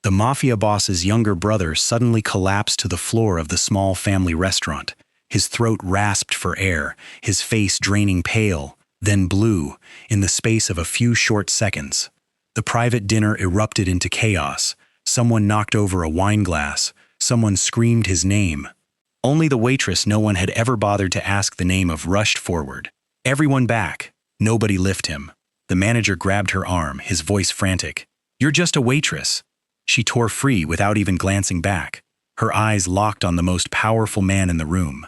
The Mafia boss's younger brother suddenly collapsed to the floor of the small family restaurant. His throat rasped for air, his face draining pale, then blue, in the space of a few short seconds. The private dinner erupted into chaos. Someone knocked over a wine glass. Someone screamed his name. Only the waitress no one had ever bothered to ask the name of rushed forward. Everyone back. Nobody lift him. The manager grabbed her arm, his voice frantic. "You're just a waitress." She tore free without even glancing back. Her eyes locked on the most powerful man in the room.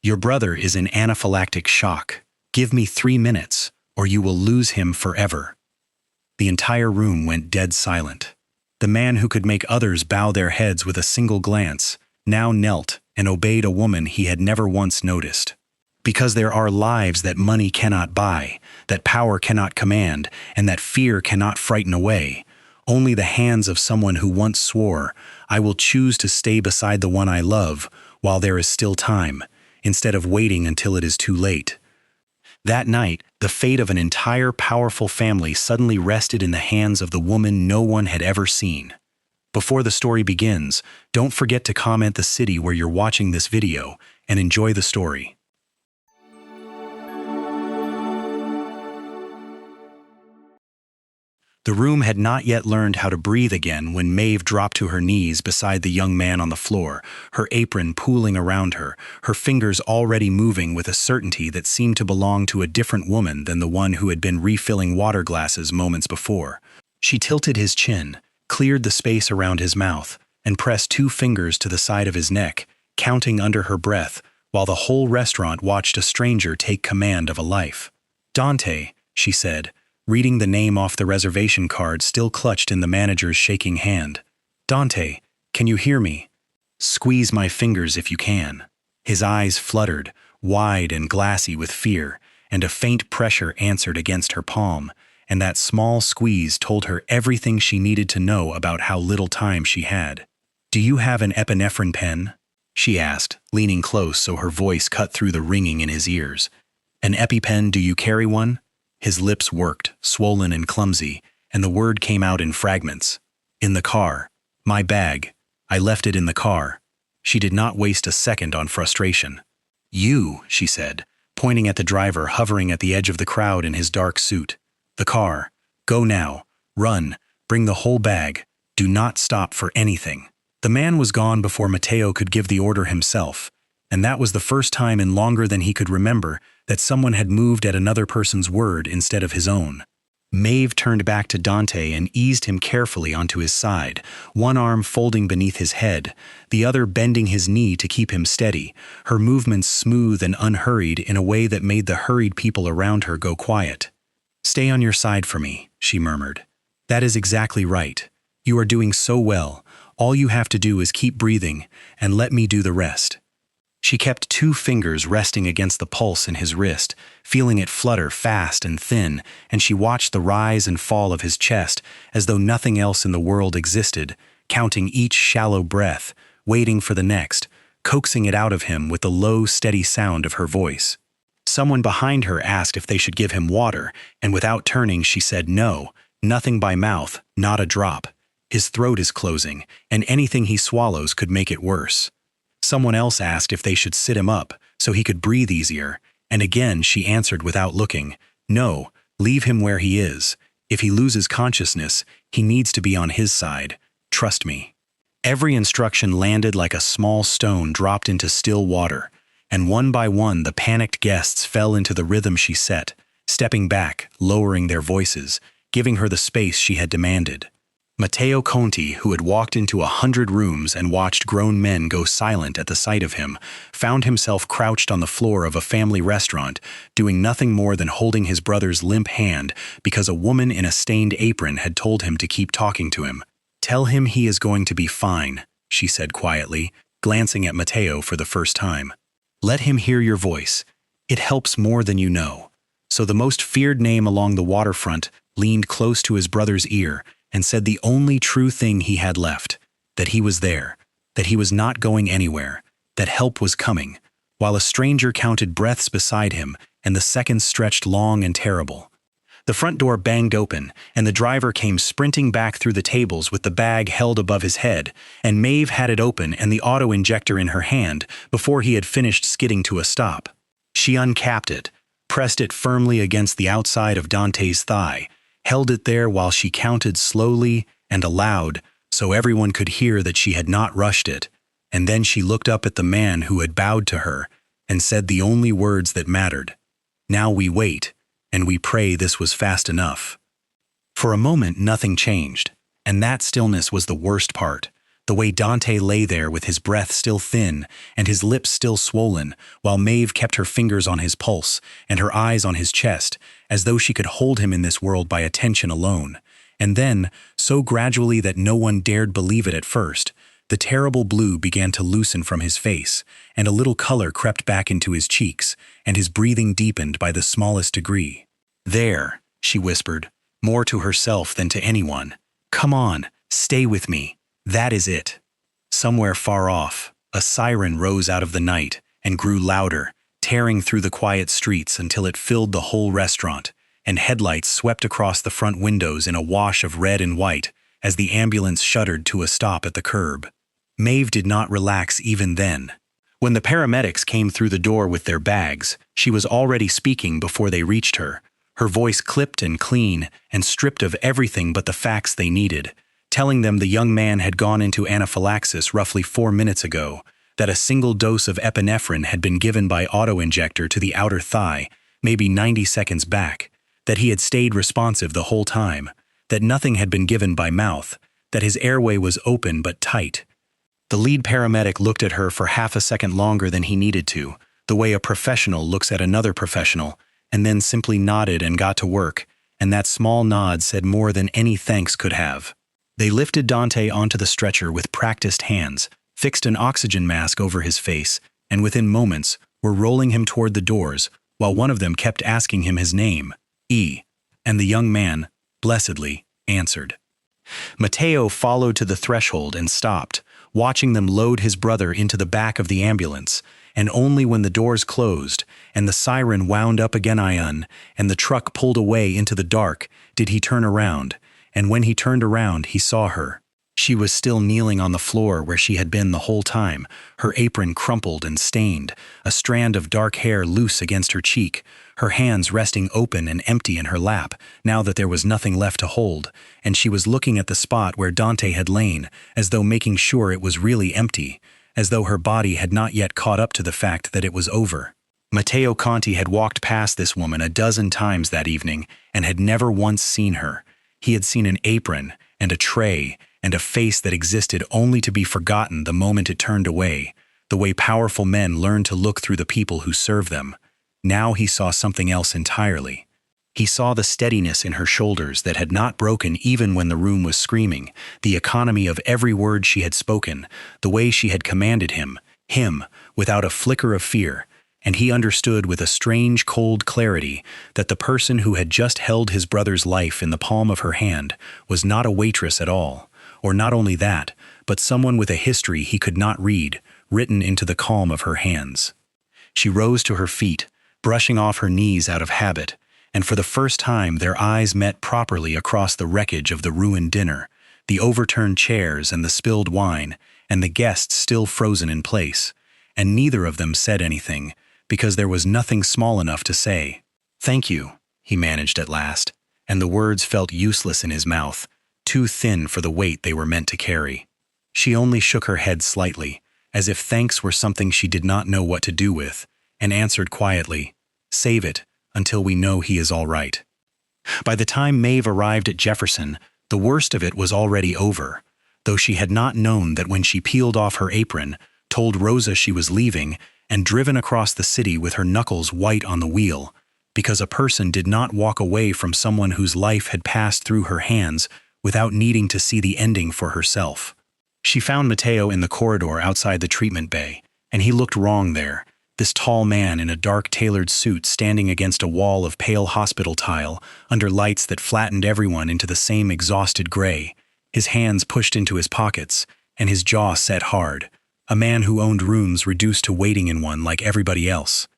"Your brother is in anaphylactic shock. Give me 3 minutes, or you will lose him forever." The entire room went dead silent. The man who could make others bow their heads with a single glance now knelt and obeyed a woman he had never once noticed. Because there are lives that money cannot buy, that power cannot command, and that fear cannot frighten away. Only the hands of someone who once swore, "I will choose to stay beside the one I love while there is still time, instead of waiting until it is too late." That night, the fate of an entire powerful family suddenly rested in the hands of the woman no one had ever seen. Before the story begins, don't forget to comment the city where you're watching this video and enjoy the story. The room had not yet learned how to breathe again when Maeve dropped to her knees beside the young man on the floor, her apron pooling around her, her fingers already moving with a certainty that seemed to belong to a different woman than the one who had been refilling water glasses moments before. She tilted his chin, cleared the space around his mouth, and pressed 2 fingers to the side of his neck, counting under her breath, while the whole restaurant watched a stranger take command of a life. "Dante," she said, reading the name off the reservation card still clutched in the manager's shaking hand. "Dante, can you hear me? Squeeze my fingers if you can." His eyes fluttered, wide and glassy with fear, and a faint pressure answered against her palm, and that small squeeze told her everything she needed to know about how little time she had. "Do you have an epinephrine pen?" she asked, leaning close so her voice cut through the ringing in his ears. "An EpiPen, do you carry one?" His lips worked, swollen and clumsy, and the word came out in fragments. "In the car. My bag. I left it in the car." She did not waste a second on frustration. "You," she said, pointing at the driver hovering at the edge of the crowd in his dark suit. "The car. Go now. Run. Bring the whole bag. Do not stop for anything." The man was gone before Matteo could give the order himself, and that was the first time in longer than he could remember that someone had moved at another person's word instead of his own. Maeve turned back to Dante and eased him carefully onto his side, one arm folding beneath his head, the other bending his knee to keep him steady, her movements smooth and unhurried in a way that made the hurried people around her go quiet. "Stay on your side for me," she murmured. "That is exactly right. You are doing so well. All you have to do is keep breathing, and let me do the rest." She kept 2 fingers resting against the pulse in his wrist, feeling it flutter fast and thin, and she watched the rise and fall of his chest as though nothing else in the world existed, counting each shallow breath, waiting for the next, coaxing it out of him with the low, steady sound of her voice. Someone behind her asked if they should give him water, and without turning she said no, nothing by mouth, not a drop. His throat is closing, and anything he swallows could make it worse. Someone else asked if they should sit him up so he could breathe easier, and again she answered without looking, "No, leave him where he is. If he loses consciousness, he needs to be on his side. Trust me." Every instruction landed like a small stone dropped into still water, and one by one the panicked guests fell into the rhythm she set, stepping back, lowering their voices, giving her the space she had demanded. Matteo Conti, who had walked into 100 rooms and watched grown men go silent at the sight of him, found himself crouched on the floor of a family restaurant, doing nothing more than holding his brother's limp hand because a woman in a stained apron had told him to keep talking to him. "Tell him he is going to be fine," she said quietly, glancing at Matteo for the first time. "Let him hear your voice. It helps more than you know." So the most feared name along the waterfront leaned close to his brother's ear and said the only true thing he had left, that he was there, that he was not going anywhere, that help was coming, while a stranger counted breaths beside him and the seconds stretched long and terrible. The front door banged open, and the driver came sprinting back through the tables with the bag held above his head, and Maeve had it open and the auto-injector in her hand before he had finished skidding to a stop. She uncapped it, pressed it firmly against the outside of Dante's thigh, held it there while she counted slowly and aloud so everyone could hear that she had not rushed it, and then she looked up at the man who had bowed to her and said the only words that mattered. "Now we wait, and we pray this was fast enough." For a moment nothing changed, and that stillness was the worst part. The way Dante lay there with his breath still thin and his lips still swollen, while Maeve kept her fingers on his pulse and her eyes on his chest, as though she could hold him in this world by attention alone. And then, so gradually that no one dared believe it at first, the terrible blue began to loosen from his face, and a little color crept back into his cheeks, and his breathing deepened by the smallest degree. "There," she whispered, more to herself than to anyone. "Come on, stay with me. That is it." Somewhere far off, a siren rose out of the night and grew louder, tearing through the quiet streets until it filled the whole restaurant, and headlights swept across the front windows in a wash of red and white as the ambulance shuddered to a stop at the curb. Maeve did not relax even then. When the paramedics came through the door with their bags, she was already speaking before they reached her, her voice clipped and clean and stripped of everything but the facts they needed, telling them the young man had gone into anaphylaxis roughly 4 minutes ago, that a single dose of epinephrine had been given by auto-injector to the outer thigh, maybe 90 seconds back, that he had stayed responsive the whole time, that nothing had been given by mouth, that his airway was open but tight. The lead paramedic looked at her for half a second longer than he needed to, the way a professional looks at another professional, and then simply nodded and got to work, and that small nod said more than any thanks could have. They lifted Dante onto the stretcher with practiced hands, fixed an oxygen mask over his face, and within moments were rolling him toward the doors, while one of them kept asking him his name, E, and the young man, blessedly, answered. Matteo followed to the threshold and stopped, watching them load his brother into the back of the ambulance, and only when the doors closed and the siren wound up again and the truck pulled away into the dark did he turn around, and when he turned around he saw her. She was still kneeling on the floor where she had been the whole time, her apron crumpled and stained, a strand of dark hair loose against her cheek, her hands resting open and empty in her lap, now that there was nothing left to hold, and she was looking at the spot where Dante had lain, as though making sure it was really empty, as though her body had not yet caught up to the fact that it was over. Matteo Conti had walked past this woman a dozen times that evening and had never once seen her. He had seen an apron and a tray and a face that existed only to be forgotten the moment it turned away, the way powerful men learn to look through the people who serve them. Now he saw something else entirely. He saw the steadiness in her shoulders that had not broken even when the room was screaming, the economy of every word she had spoken, the way she had commanded him, without a flicker of fear, and he understood with a strange cold clarity that the person who had just held his brother's life in the palm of her hand was not a waitress at all, or not only that, but someone with a history he could not read, written into the calm of her hands. She rose to her feet, brushing off her knees out of habit, and for the first time their eyes met properly across the wreckage of the ruined dinner, the overturned chairs and the spilled wine, and the guests still frozen in place, and neither of them said anything, because there was nothing small enough to say. "Thank you," he managed at last, and the words felt useless in his mouth, too thin for the weight they were meant to carry. She only shook her head slightly, as if thanks were something she did not know what to do with, and answered quietly, "Save it until we know he is all right." By the time Maeve arrived at Jefferson, the worst of it was already over, though she had not known that when she peeled off her apron, told Rosa she was leaving, and driven across the city with her knuckles white on the wheel, because a person did not walk away from someone whose life had passed through her hands without needing to see the ending for herself. She found Matteo in the corridor outside the treatment bay, and he looked wrong there, this tall man in a dark tailored suit standing against a wall of pale hospital tile under lights that flattened everyone into the same exhausted gray, his hands pushed into his pockets, and his jaw set hard, a man who owned rooms reduced to waiting in one like everybody else.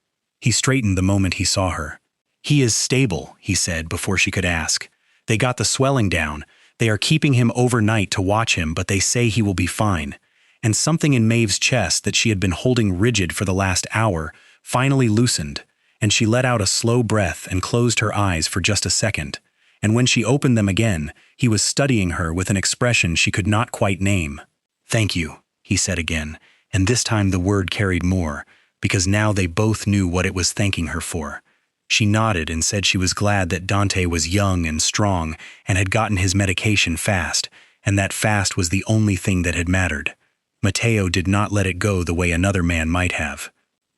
He straightened the moment he saw her. "He is stable," he said before she could ask. "They got the swelling down. They are keeping him overnight to watch him, but they say he will be fine." And something in Maeve's chest that she had been holding rigid for the last hour finally loosened, and she let out a slow breath and closed her eyes for just a second. And when she opened them again, he was studying her with an expression she could not quite name. "Thank you," he said again, and this time the word carried more, because now they both knew what it was thanking her for. She nodded and said she was glad that Dante was young and strong and had gotten his medication fast, and that fast was the only thing that had mattered. Matteo did not let it go the way another man might have.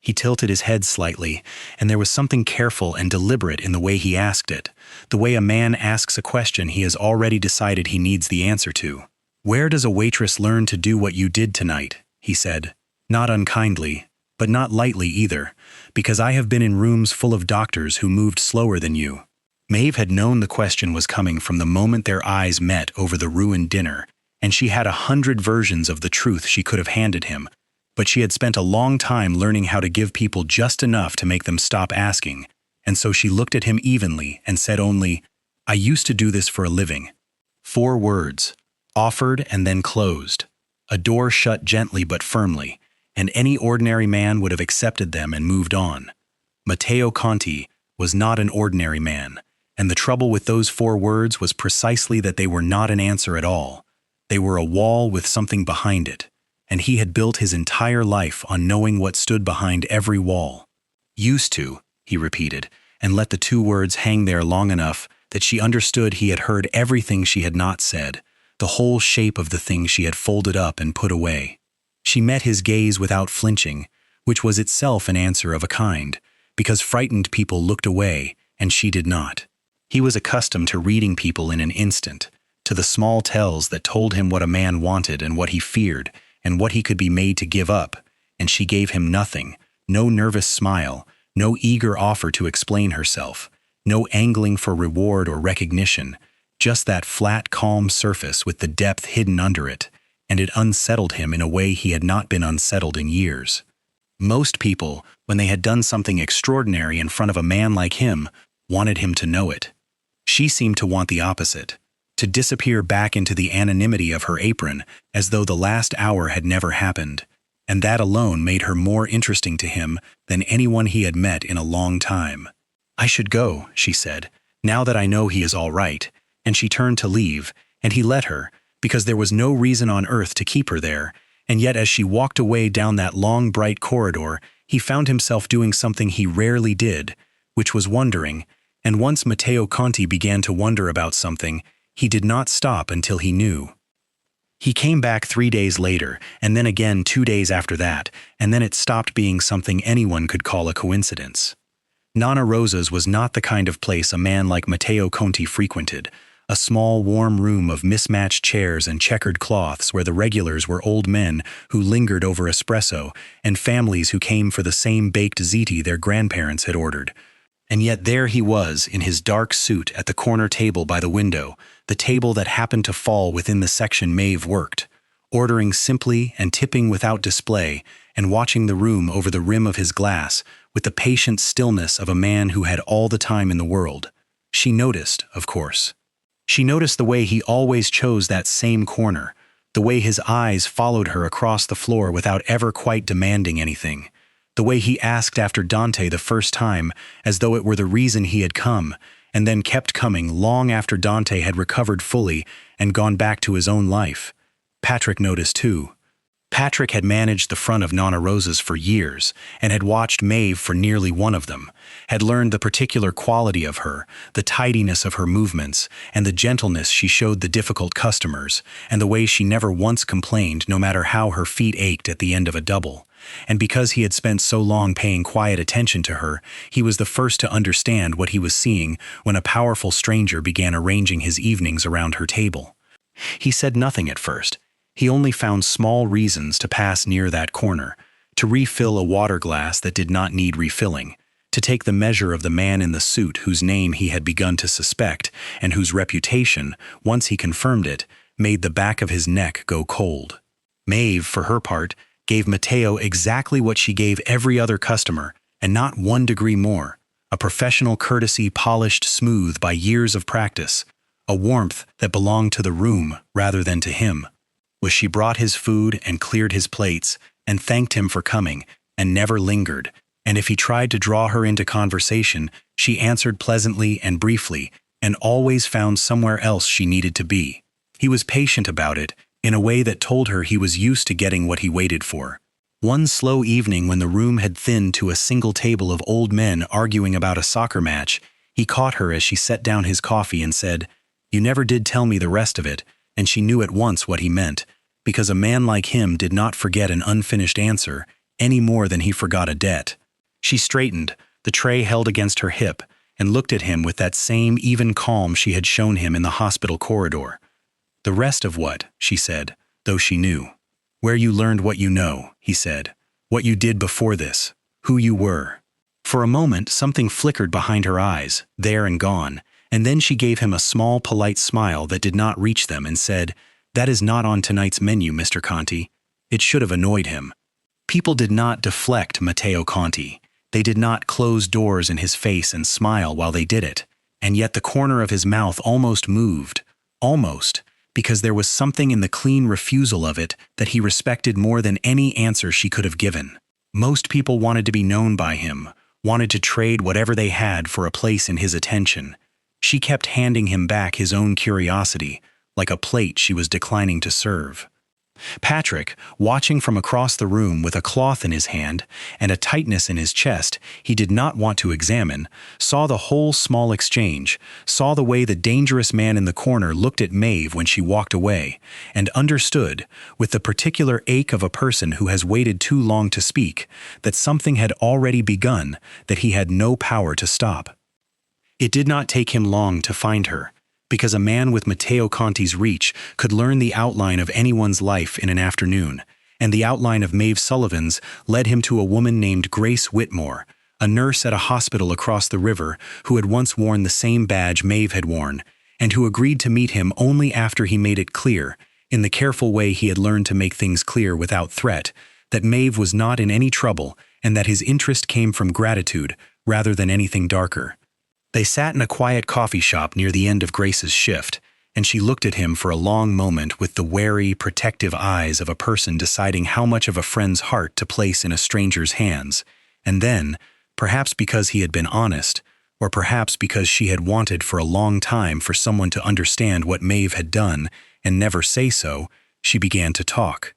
He tilted his head slightly, and there was something careful and deliberate in the way he asked it, the way a man asks a question he has already decided he needs the answer to. "Where does a waitress learn to do what you did tonight?" he said, not unkindly, but not lightly either, "because I have been in rooms full of doctors who moved slower than you." Maeve had known the question was coming from the moment their eyes met over the ruined dinner, and she had 100 versions of the truth she could have handed him, but she had spent a long time learning how to give people just enough to make them stop asking, and so she looked at him evenly and said only, "I used to do this for a living." 4 words, offered and then closed, a door shut gently but firmly, and any ordinary man would have accepted them and moved on. Matteo Conti was not an ordinary man, and the trouble with those 4 words was precisely that they were not an answer at all. They were a wall with something behind it, and he had built his entire life on knowing what stood behind every wall. "Used to," he repeated, and let the 2 words hang there long enough that she understood he had heard everything she had not said, the whole shape of the thing she had folded up and put away. She met his gaze without flinching, which was itself an answer of a kind, because frightened people looked away, and she did not. He was accustomed to reading people in an instant, to the small tells that told him what a man wanted and what he feared, and what he could be made to give up, and she gave him nothing, no nervous smile, no eager offer to explain herself, no angling for reward or recognition, just that flat, calm surface with the depth hidden under it, and it unsettled him in a way he had not been unsettled in years. Most people, when they had done something extraordinary in front of a man like him, wanted him to know it. She seemed to want the opposite, to disappear back into the anonymity of her apron as though the last hour had never happened, and that alone made her more interesting to him than anyone he had met in a long time. "I should go," she said, "now that I know he is all right," and she turned to leave, and he let her, because there was no reason on earth to keep her there, and yet as she walked away down that long, bright corridor, he found himself doing something he rarely did, which was wondering, and once Matteo Conti began to wonder about something, he did not stop until he knew. He came back 3 days later, and then again 2 days after that, and then it stopped being something anyone could call a coincidence. Nonna Rosa's was not the kind of place a man like Matteo Conti frequented, a small, warm room of mismatched chairs and checkered cloths where the regulars were old men who lingered over espresso and families who came for the same baked ziti their grandparents had ordered. And yet there he was in his dark suit at the corner table by the window, the table that happened to fall within the section Maeve worked, ordering simply and tipping without display and watching the room over the rim of his glass with the patient stillness of a man who had all the time in the world. She noticed, of course. She noticed the way he always chose that same corner, the way his eyes followed her across the floor without ever quite demanding anything, the way he asked after Dante the first time as though it were the reason he had come, and then kept coming long after Dante had recovered fully and gone back to his own life. Patrick noticed too. Patrick had managed the front of Nonna Rosa's for years and had watched Maeve for nearly one of them, had learned the particular quality of her, the tidiness of her movements, and the gentleness she showed the difficult customers, and the way she never once complained no matter how her feet ached at the end of a double. And because he had spent so long paying quiet attention to her, he was the first to understand what he was seeing when a powerful stranger began arranging his evenings around her table. He said nothing at first. He only found small reasons to pass near that corner, to refill a water glass that did not need refilling, to take the measure of the man in the suit whose name he had begun to suspect and whose reputation, once he confirmed it, made the back of his neck go cold. Maeve, for her part, gave Matteo exactly what she gave every other customer, and not 1 degree more, a professional courtesy polished smooth by years of practice, a warmth that belonged to the room rather than to him. She brought his food and cleared his plates and thanked him for coming and never lingered, and if he tried to draw her into conversation, she answered pleasantly and briefly and always found somewhere else she needed to be. He was patient about it, in a way that told her he was used to getting what he waited for. One slow evening when the room had thinned to a single table of old men arguing about a soccer match, he caught her as she set down his coffee and said, "You never did tell me the rest of it," and she knew at once what he meant, because a man like him did not forget an unfinished answer any more than he forgot a debt. She straightened, the tray held against her hip, and looked at him with that same even calm she had shown him in the hospital corridor. "The rest of what?" she said, though she knew. "Where you learned what you know," he said. "What you did before this. Who you were." For a moment, something flickered behind her eyes, there and gone, and then she gave him a small, polite smile that did not reach them and said, "That is not on tonight's menu, Mr. Conti." It should have annoyed him. People did not deflect Matteo Conti. They did not close doors in his face and smile while they did it, and yet the corner of his mouth almost moved, almost, because there was something in the clean refusal of it that he respected more than any answer she could have given. Most people wanted to be known by him, wanted to trade whatever they had for a place in his attention. She kept handing him back his own curiosity, like a plate she was declining to serve. Patrick, watching from across the room with a cloth in his hand and a tightness in his chest he did not want to examine, saw the whole small exchange, saw the way the dangerous man in the corner looked at Maeve when she walked away, and understood, with the particular ache of a person who has waited too long to speak, that something had already begun that he had no power to stop. It did not take him long to find her, because a man with Matteo Conti's reach could learn the outline of anyone's life in an afternoon, and the outline of Maeve Sullivan's led him to a woman named Grace Whitmore, a nurse at a hospital across the river who had once worn the same badge Maeve had worn, and who agreed to meet him only after he made it clear, in the careful way he had learned to make things clear without threat, that Maeve was not in any trouble and that his interest came from gratitude rather than anything darker. They sat in a quiet coffee shop near the end of Grace's shift, and she looked at him for a long moment with the wary, protective eyes of a person deciding how much of a friend's heart to place in a stranger's hands, and then, perhaps because he had been honest, or perhaps because she had wanted for a long time for someone to understand what Maeve had done and never say so, she began to talk.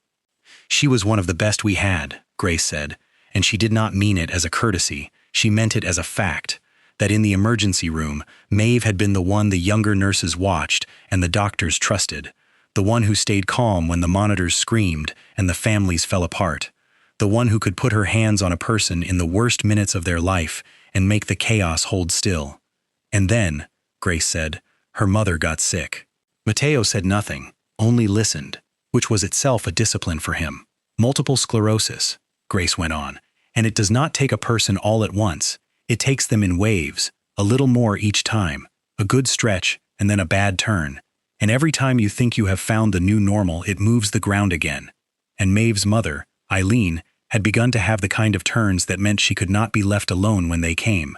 "She was one of the best we had," Grace said, and she did not mean it as a courtesy, she meant it as a fact. That in the emergency room, Maeve had been the one the younger nurses watched and the doctors trusted, the one who stayed calm when the monitors screamed and the families fell apart, the one who could put her hands on a person in the worst minutes of their life and make the chaos hold still. And then, Grace said, her mother got sick. Matteo said nothing, only listened, which was itself a discipline for him. "Multiple sclerosis," Grace went on, "and it does not take a person all at once. It takes them in waves, a little more each time, a good stretch and then a bad turn. And every time you think you have found the new normal, it moves the ground again." And Maeve's mother, Eileen, had begun to have the kind of turns that meant she could not be left alone when they came.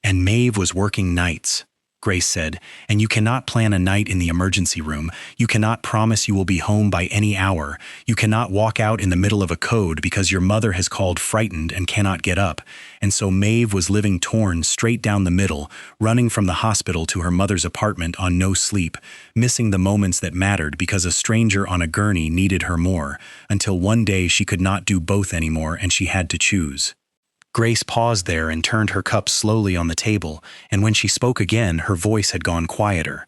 "And Maeve was working nights," Grace said, "and you cannot plan a night in the emergency room. You cannot promise you will be home by any hour. You cannot walk out in the middle of a code because your mother has called frightened and cannot get up. And so Maeve was living torn straight down the middle, running from the hospital to her mother's apartment on no sleep, missing the moments that mattered because a stranger on a gurney needed her more, until one day she could not do both anymore and she had to choose." Grace paused there and turned her cup slowly on the table, and when she spoke again, her voice had gone quieter.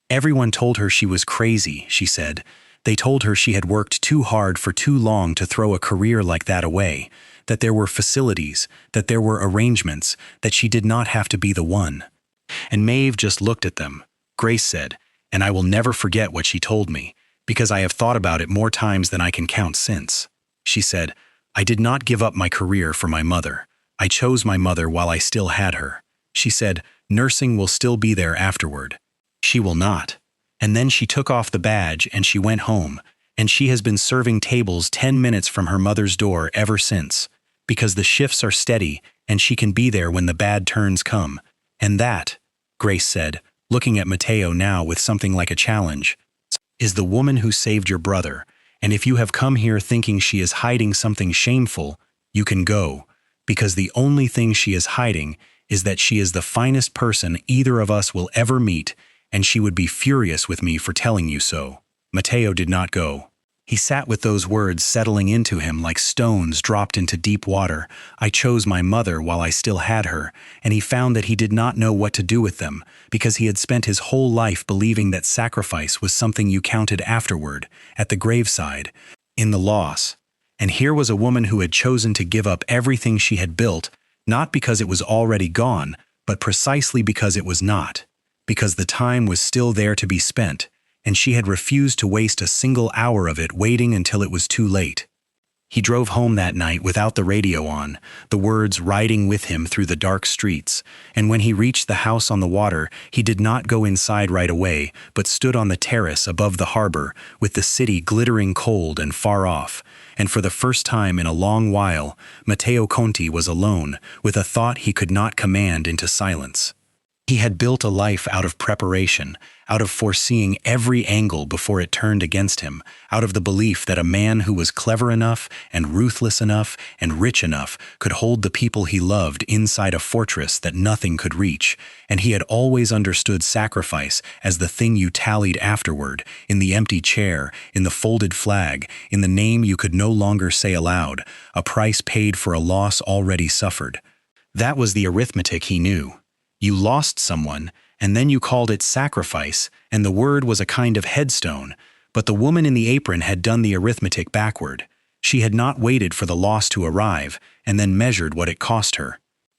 "Everyone told her she was crazy," she said. "They told her she had worked too hard for too long to throw a career like that away, that there were facilities, that there were arrangements, that she did not have to be the one." And Maeve just looked at them. Grace said, "And I will never forget what she told me, because I have thought about it more times than I can count since." She said, "I did not give up my career for my mother. I chose my mother while I still had her." She said, "Nursing will still be there afterward." She will not. And then she took off the badge and she went home, and she has been serving tables 10 minutes from her mother's door ever since, because the shifts are steady and she can be there when the bad turns come. And that, Grace said, looking at Mateo now with something like a challenge, is the woman who saved your brother, and if you have come here thinking she is hiding something shameful, you can go, because the only thing she is hiding is that she is the finest person either of us will ever meet, and she would be furious with me for telling you so. Mateo did not go. He sat with those words settling into him like stones dropped into deep water. I chose my mother while I still had her, and he found that he did not know what to do with them, because he had spent his whole life believing that sacrifice was something you counted afterward, at the graveside, in the loss. And here was a woman who had chosen to give up everything she had built, not because it was already gone, but precisely because it was not, because the time was still there to be spent, and she had refused to waste a single hour of it waiting until it was too late. He drove home that night without the radio on, the words riding with him through the dark streets, and when he reached the house on the water, he did not go inside right away, but stood on the terrace above the harbor, with the city glittering cold and far off. And for the first time in a long while, Matteo Conti was alone, with a thought he could not command into silence. He had built a life out of preparation, out of foreseeing every angle before it turned against him, out of the belief that a man who was clever enough and ruthless enough and rich enough could hold the people he loved inside a fortress that nothing could reach, and he had always understood sacrifice as the thing you tallied afterward, in the empty chair, in the folded flag, in the name you could no longer say aloud, a price paid for a loss already suffered. That was the arithmetic he knew. You lost someone, and then you called it sacrifice, and the word was a kind of headstone, but the woman in the apron had done the arithmetic backward. She had not waited for the loss to arrive, and then measured what it cost her.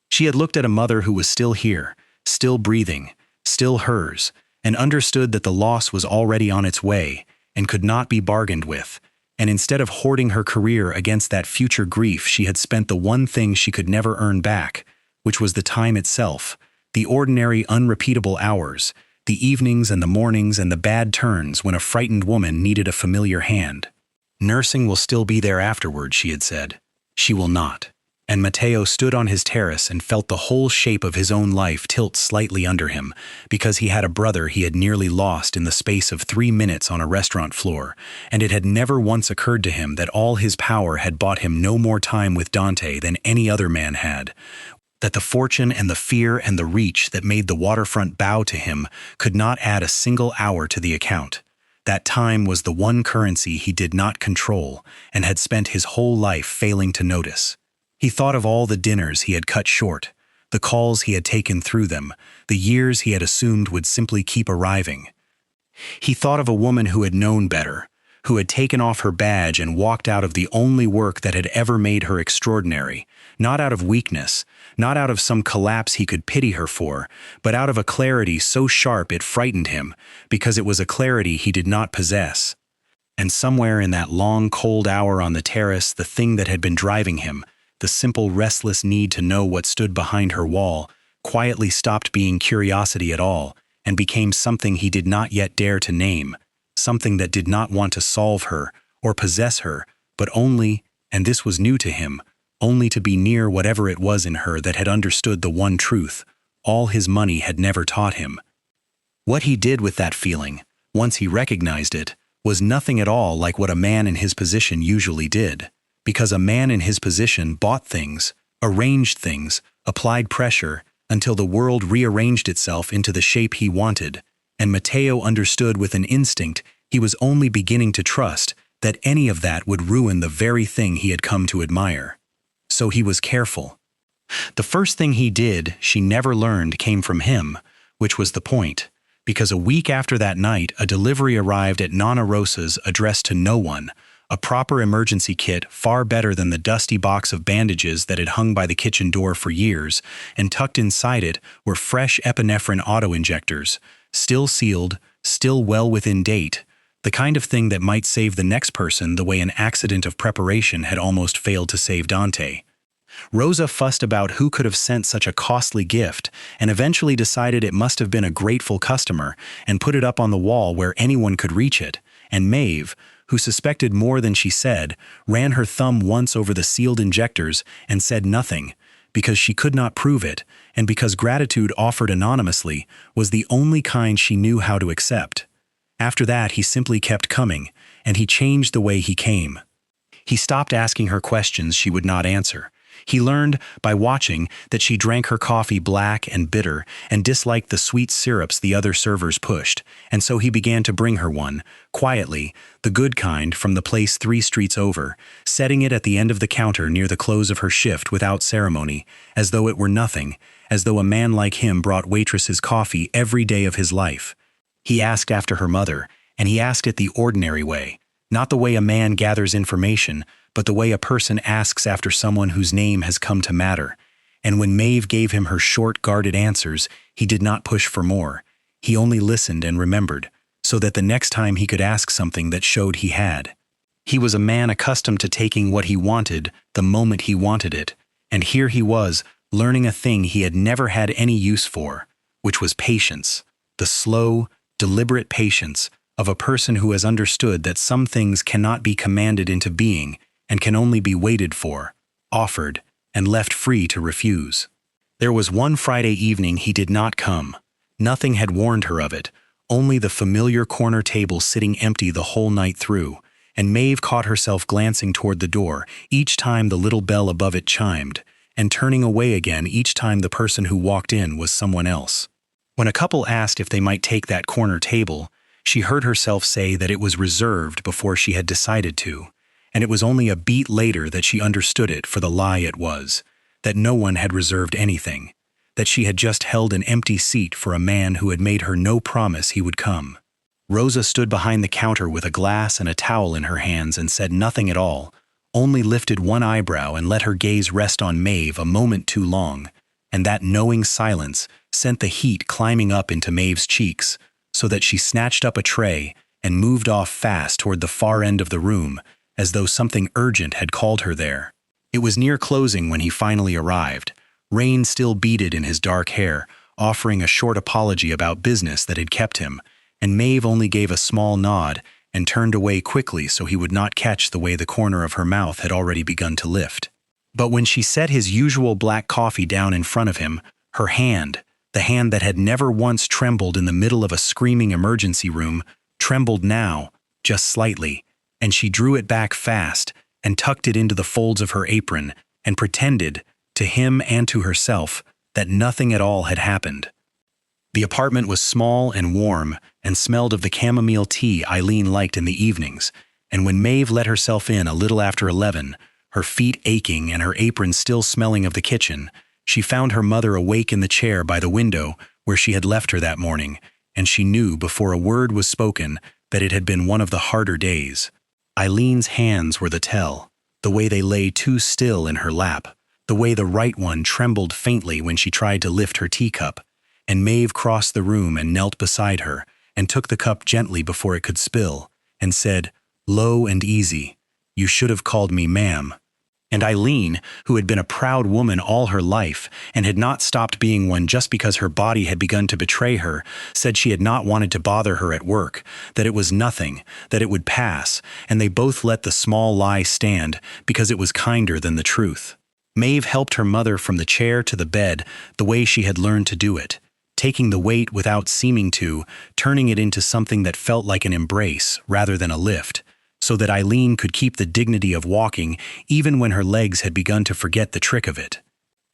She had looked at a mother who was still here, still breathing, still hers, and understood that the loss was already on its way, and could not be bargained with, and instead of hoarding her career against that future grief, she had spent the one thing she could never earn back, which was the time itself, the ordinary, unrepeatable hours, the evenings and the mornings and the bad turns when a frightened woman needed a familiar hand. Nursing will still be there afterward, she had said. She will not. And Matteo stood on his terrace and felt the whole shape of his own life tilt slightly under him, because he had a brother he had nearly lost in the space of 3 minutes on a restaurant floor, and it had never once occurred to him that all his power had bought him no more time with Dante than any other man had, that the fortune and the fear and the reach that made the waterfront bow to him could not add a single hour to the account. That time was the one currency he did not control and had spent his whole life failing to notice. He thought of all the dinners he had cut short, the calls he had taken through them, the years he had assumed would simply keep arriving. He thought of a woman who had known better, who had taken off her badge and walked out of the only work that had ever made her extraordinary, not out of weakness, not out of some collapse he could pity her for, but out of a clarity so sharp it frightened him, because it was a clarity he did not possess. And somewhere in that long, cold hour on the terrace, the thing that had been driving him, the simple, restless need to know what stood behind her wall, quietly stopped being curiosity at all, and became something he did not yet dare to name, something that did not want to solve her or possess her, but only, and this was new to him, only to be near whatever it was in her that had understood the one truth all his money had never taught him. What he did with that feeling, once he recognized it, was nothing at all like what a man in his position usually did, because a man in his position bought things, arranged things, applied pressure, until the world rearranged itself into the shape he wanted, and Matteo understood with an instinct he was only beginning to trust that any of that would ruin the very thing he had come to admire. So he was careful. The first thing he did, she never learned, came from him, which was the point, because a week after that night a delivery arrived at Nonna Rosa's addressed to no one, a proper emergency kit far better than the dusty box of bandages that had hung by the kitchen door for years, and tucked inside it were fresh epinephrine auto-injectors, still sealed, still well within date, the kind of thing that might save the next person the way an accident of preparation had almost failed to save Dante. Rosa fussed about who could have sent such a costly gift, and eventually decided it must have been a grateful customer, and put it up on the wall where anyone could reach it, and Maeve, who suspected more than she said, ran her thumb once over the sealed injectors and said nothing, because she could not prove it, and because gratitude offered anonymously was the only kind she knew how to accept. After that, he simply kept coming, and he changed the way he came. He stopped asking her questions she would not answer. He learned, by watching, that she drank her coffee black and bitter and disliked the sweet syrups the other servers pushed, and so he began to bring her one, quietly, the good kind, from the place 3 streets over, setting it at the end of the counter near the close of her shift without ceremony, as though it were nothing, as though a man like him brought Waitress's coffee every day of his life. He asked after her mother, and he asked it the ordinary way, not the way a man gathers information, but the way a person asks after someone whose name has come to matter. And when Maeve gave him her short, guarded answers, he did not push for more. He only listened and remembered, so that the next time he could ask something that showed he had. He was a man accustomed to taking what he wanted the moment he wanted it, and here he was, learning a thing he had never had any use for, which was patience, the slow, deliberate patience of a person who has understood that some things cannot be commanded into being and can only be waited for, offered, and left free to refuse. There was one Friday evening he did not come. Nothing had warned her of it, only the familiar corner table sitting empty the whole night through, and Maeve caught herself glancing toward the door each time the little bell above it chimed, and turning away again each time the person who walked in was someone else. When a couple asked if they might take that corner table, she heard herself say that it was reserved before she had decided to, and it was only a beat later that she understood it for the lie it was, that no one had reserved anything, that she had just held an empty seat for a man who had made her no promise he would come. Rosa stood behind the counter with a glass and a towel in her hands and said nothing at all, only lifted one eyebrow and let her gaze rest on Maeve a moment too long, and that knowing silence sent the heat climbing up into Maeve's cheeks, so that she snatched up a tray and moved off fast toward the far end of the room, as though something urgent had called her there. It was near closing when he finally arrived, rain still beaded in his dark hair, offering a short apology about business that had kept him, and Maeve only gave a small nod and turned away quickly so he would not catch the way the corner of her mouth had already begun to lift. But when she set his usual black coffee down in front of him, her hand, the hand that had never once trembled in the middle of a screaming emergency room, trembled now, just slightly, and she drew it back fast and tucked it into the folds of her apron and pretended, to him and to herself, that nothing at all had happened. The apartment was small and warm and smelled of the chamomile tea Eileen liked in the evenings, and when Maeve let herself in a little after 11, her feet aching and her apron still smelling of the kitchen, she found her mother awake in the chair by the window where she had left her that morning, and she knew before a word was spoken that it had been one of the harder days. Eileen's hands were the tell, the way they lay too still in her lap, the way the right one trembled faintly when she tried to lift her teacup, and Maeve crossed the room and knelt beside her and took the cup gently before it could spill, and said, low and easy, "You should have called me ma'am." And Eileen, who had been a proud woman all her life and had not stopped being one just because her body had begun to betray her, said she had not wanted to bother her at work, that it was nothing, that it would pass, and they both let the small lie stand because it was kinder than the truth. Maeve helped her mother from the chair to the bed the way she had learned to do it, taking the weight without seeming to, turning it into something that felt like an embrace rather than a lift, so that Eileen could keep the dignity of walking even when her legs had begun to forget the trick of it.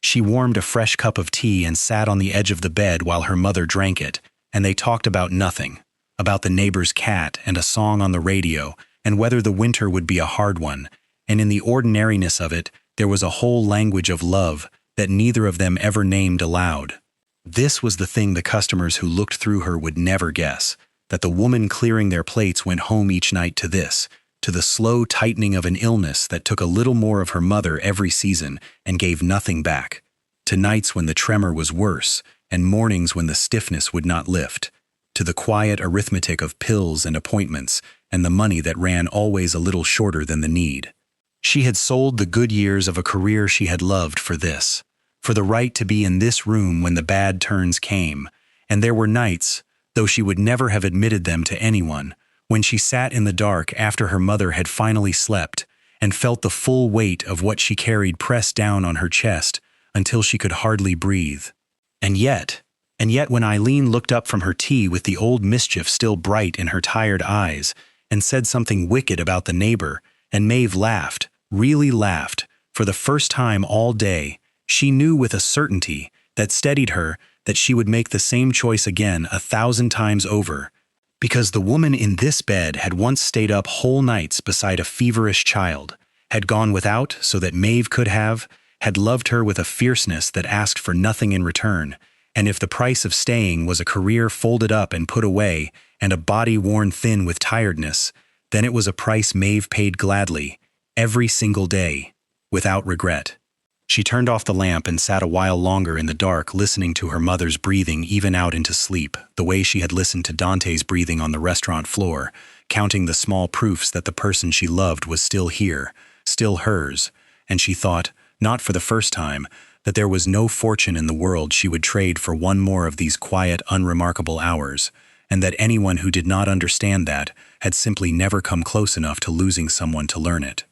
She warmed a fresh cup of tea and sat on the edge of the bed while her mother drank it, and they talked about nothing, about the neighbor's cat and a song on the radio, and whether the winter would be a hard one, and in the ordinariness of it, there was a whole language of love that neither of them ever named aloud. This was the thing the customers who looked through her would never guess, that the woman clearing their plates went home each night to this, to the slow tightening of an illness that took a little more of her mother every season and gave nothing back, to nights when the tremor was worse and mornings when the stiffness would not lift, to the quiet arithmetic of pills and appointments and the money that ran always a little shorter than the need. She had sold the good years of a career she had loved for this, for the right to be in this room when the bad turns came, and there were nights, though she would never have admitted them to anyone, when she sat in the dark after her mother had finally slept and felt the full weight of what she carried pressed down on her chest until she could hardly breathe. And yet when Eileen looked up from her tea with the old mischief still bright in her tired eyes and said something wicked about the neighbor, and Maeve laughed, really laughed, for the first time all day, she knew with a certainty that steadied her that she would make the same choice again 1,000 times over, because the woman in this bed had once stayed up whole nights beside a feverish child, had gone without so that Maeve could have, had loved her with a fierceness that asked for nothing in return, and if the price of staying was a career folded up and put away and a body worn thin with tiredness, then it was a price Maeve paid gladly, every single day, without regret. She turned off the lamp and sat a while longer in the dark, listening to her mother's breathing even out into sleep, the way she had listened to Dante's breathing on the restaurant floor, counting the small proofs that the person she loved was still here, still hers, and she thought, not for the first time, that there was no fortune in the world she would trade for one more of these quiet, unremarkable hours, and that anyone who did not understand that had simply never come close enough to losing someone to learn it.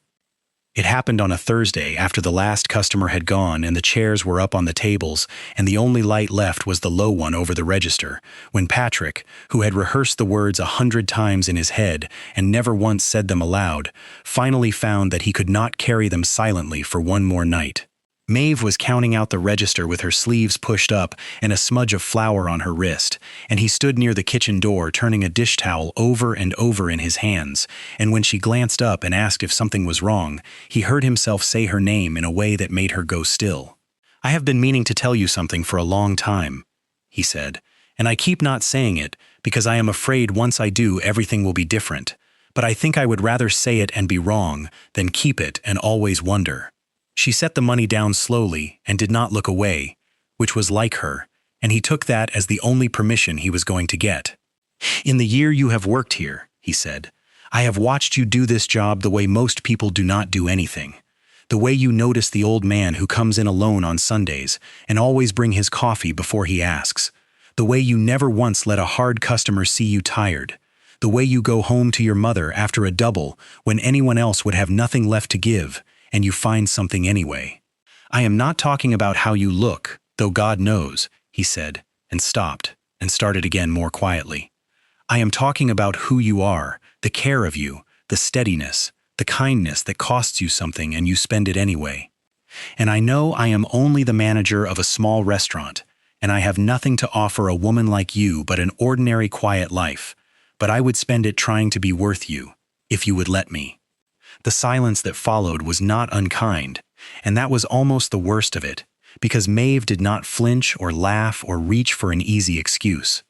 It happened on a Thursday after the last customer had gone and the chairs were up on the tables and the only light left was the low one over the register, when Patrick, who had rehearsed the words 100 times in his head and never once said them aloud, finally found that he could not carry them silently for one more night. Maeve was counting out the register with her sleeves pushed up and a smudge of flour on her wrist, and he stood near the kitchen door turning a dish towel over and over in his hands, and when she glanced up and asked if something was wrong, he heard himself say her name in a way that made her go still. "I have been meaning to tell you something for a long time," he said, "and I keep not saying it because I am afraid once I do everything will be different, but I think I would rather say it and be wrong than keep it and always wonder." She set the money down slowly and did not look away, which was like her, and he took that as the only permission he was going to get. "In the year you have worked here," he said, "I have watched you do this job the way most people do not do anything. The way you notice the old man who comes in alone on Sundays and always bring his coffee before he asks. The way you never once let a hard customer see you tired. The way you go home to your mother after a double when anyone else would have nothing left to give, and you find something anyway. I am not talking about how you look, though God knows," he said, and stopped, and started again more quietly. "I am talking about who you are, the care of you, the steadiness, the kindness that costs you something and you spend it anyway. And I know I am only the manager of a small restaurant, and I have nothing to offer a woman like you but an ordinary quiet life, but I would spend it trying to be worth you, if you would let me." The silence that followed was not unkind, and that was almost the worst of it, because Maeve did not flinch or laugh or reach for an easy excuse.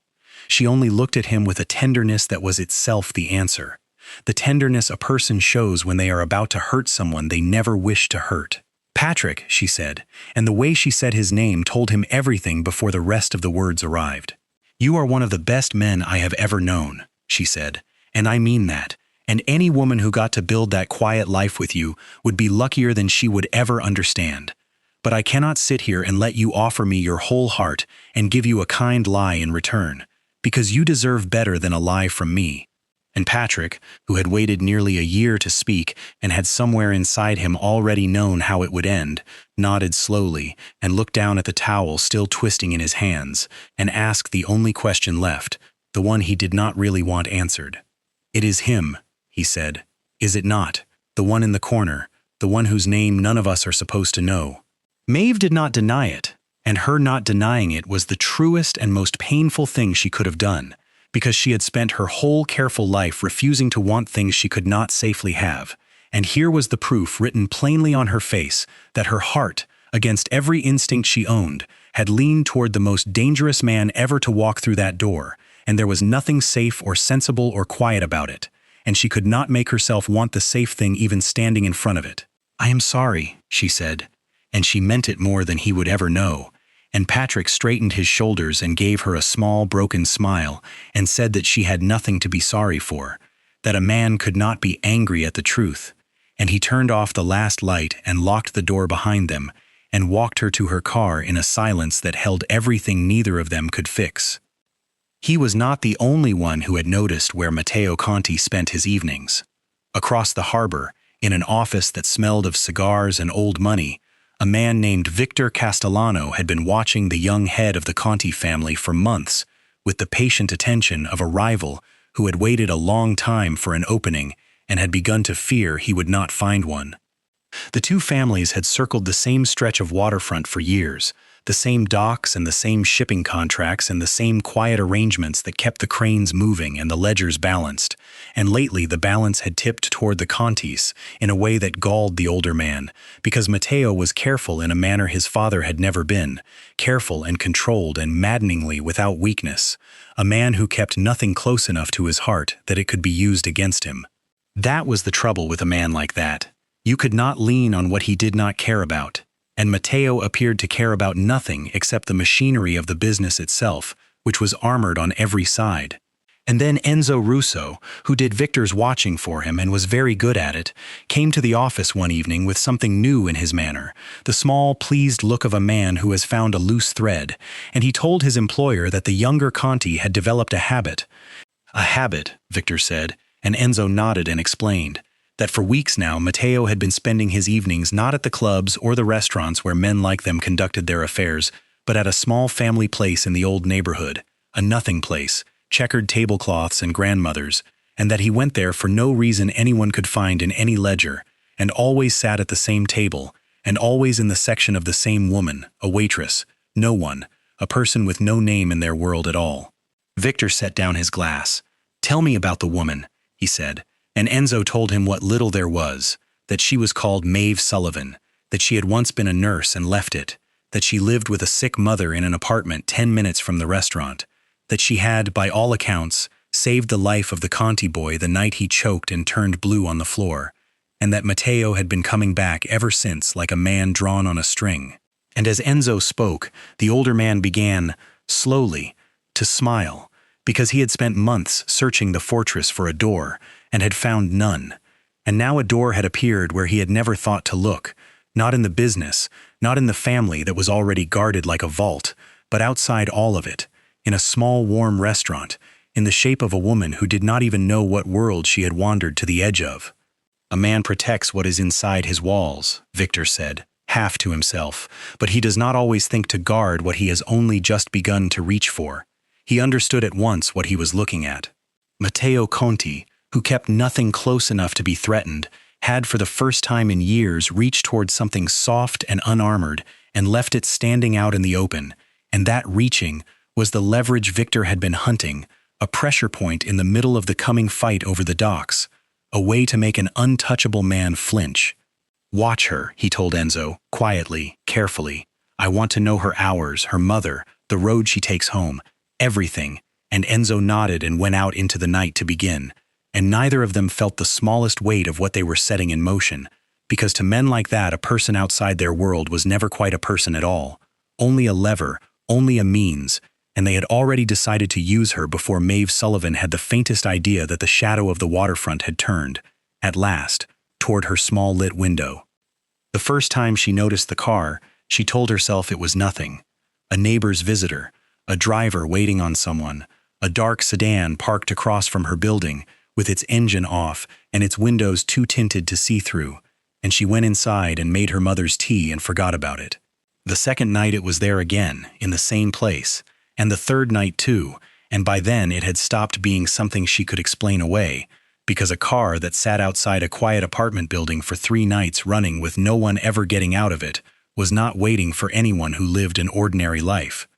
She only looked at him with a tenderness that was itself the answer, the tenderness a person shows when they are about to hurt someone they never wished to hurt. "Patrick," she said, and the way she said his name told him everything before the rest of the words arrived. "You are one of the best men I have ever known," she said, "and I mean that. And any woman who got to build that quiet life with you would be luckier than she would ever understand. But I cannot sit here and let you offer me your whole heart and give you a kind lie in return, because you deserve better than a lie from me." And Patrick, who had waited nearly a year to speak and had somewhere inside him already known how it would end, nodded slowly and looked down at the towel still twisting in his hands and asked the only question left, the one he did not really want answered. "It is him," he said. "Is it not? The one in the corner, the one whose name none of us are supposed to know." Maeve did not deny it, and her not denying it was the truest and most painful thing she could have done, because she had spent her whole careful life refusing to want things she could not safely have, and here was the proof written plainly on her face that her heart, against every instinct she owned, had leaned toward the most dangerous man ever to walk through that door, and there was nothing safe or sensible or quiet about it, and she could not make herself want the safe thing even standing in front of it. "I am sorry," she said, and she meant it more than he would ever know, and Patrick straightened his shoulders and gave her a small broken smile and said that she had nothing to be sorry for, that a man could not be angry at the truth, and he turned off the last light and locked the door behind them and walked her to her car in a silence that held everything neither of them could fix. He was not the only one who had noticed where Matteo Conti spent his evenings. Across the harbor, in an office that smelled of cigars and old money, A man named Victor Castellano had been watching the young head of the Conti family for months, with the patient attention of a rival who had waited a long time for an opening and had begun to fear he would not find one. The two families had circled the same stretch of waterfront for years, the same docks and the same shipping contracts and the same quiet arrangements that kept the cranes moving and the ledgers balanced, and lately the balance had tipped toward the Contis in a way that galled the older man, because Matteo was careful in a manner his father had never been, careful and controlled and maddeningly without weakness, a man who kept nothing close enough to his heart that it could be used against him. That was the trouble with a man like that. You could not lean on what he did not care about. And Matteo appeared to care about nothing except the machinery of the business itself, which was armored on every side. And then Enzo Russo, who did Victor's watching for him and was very good at it, came to the office one evening with something new in his manner, the small, pleased look of a man who has found a loose thread, and he told his employer that the younger Conti had developed a habit. A habit, Victor said, and Enzo nodded and explained that for weeks now Matteo had been spending his evenings not at the clubs or the restaurants where men like them conducted their affairs, but at a small family place in the old neighborhood, a nothing place, checkered tablecloths and grandmothers, and that he went there for no reason anyone could find in any ledger, and always sat at the same table, and always in the section of the same woman, a waitress, no one, a person with no name in their world at all. Victor set down his glass. "Tell me about the woman," he said. And Enzo told him what little there was, that she was called Maeve Sullivan, that she had once been a nurse and left it, that she lived with a sick mother in an apartment 10 minutes from the restaurant, that she had, by all accounts, saved the life of the Conti boy the night he choked and turned blue on the floor, and that Matteo had been coming back ever since like a man drawn on a string. And as Enzo spoke, the older man began, slowly, to smile, because he had spent months searching the fortress for a door, and had found none. And now a door had appeared where he had never thought to look, not in the business, not in the family that was already guarded like a vault, but outside all of it, in a small warm restaurant, in the shape of a woman who did not even know what world she had wandered to the edge of. "A man protects what is inside his walls," Victor said, half to himself, but he does not always think to guard what he has only just begun to reach for. He understood at once what he was looking at. Matteo Conti, who kept nothing close enough to be threatened, had for the first time in years reached toward something soft and unarmored and left it standing out in the open, and that reaching was the leverage Victor had been hunting, a pressure point in the middle of the coming fight over the docks, a way to make an untouchable man flinch. "Watch her," he told Enzo, quietly, carefully. "I want to know her hours, her mother, the road she takes home, everything," and Enzo nodded and went out into the night to begin. And neither of them felt the smallest weight of what they were setting in motion, because to men like that a person outside their world was never quite a person at all, only a lever, only a means, and they had already decided to use her before Maeve Sullivan had the faintest idea that the shadow of the waterfront had turned, at last, toward her small lit window. The first time she noticed the car, she told herself it was nothing. A neighbor's visitor, a driver waiting on someone, a dark sedan parked across from her building, with its engine off and its windows too tinted to see through, and she went inside and made her mother's tea and forgot about it. The second night it was there again, in the same place, and the third night too, and by then it had stopped being something she could explain away, because a car that sat outside a quiet apartment building for 3 nights running with no one ever getting out of it was not waiting for anyone who lived an ordinary life.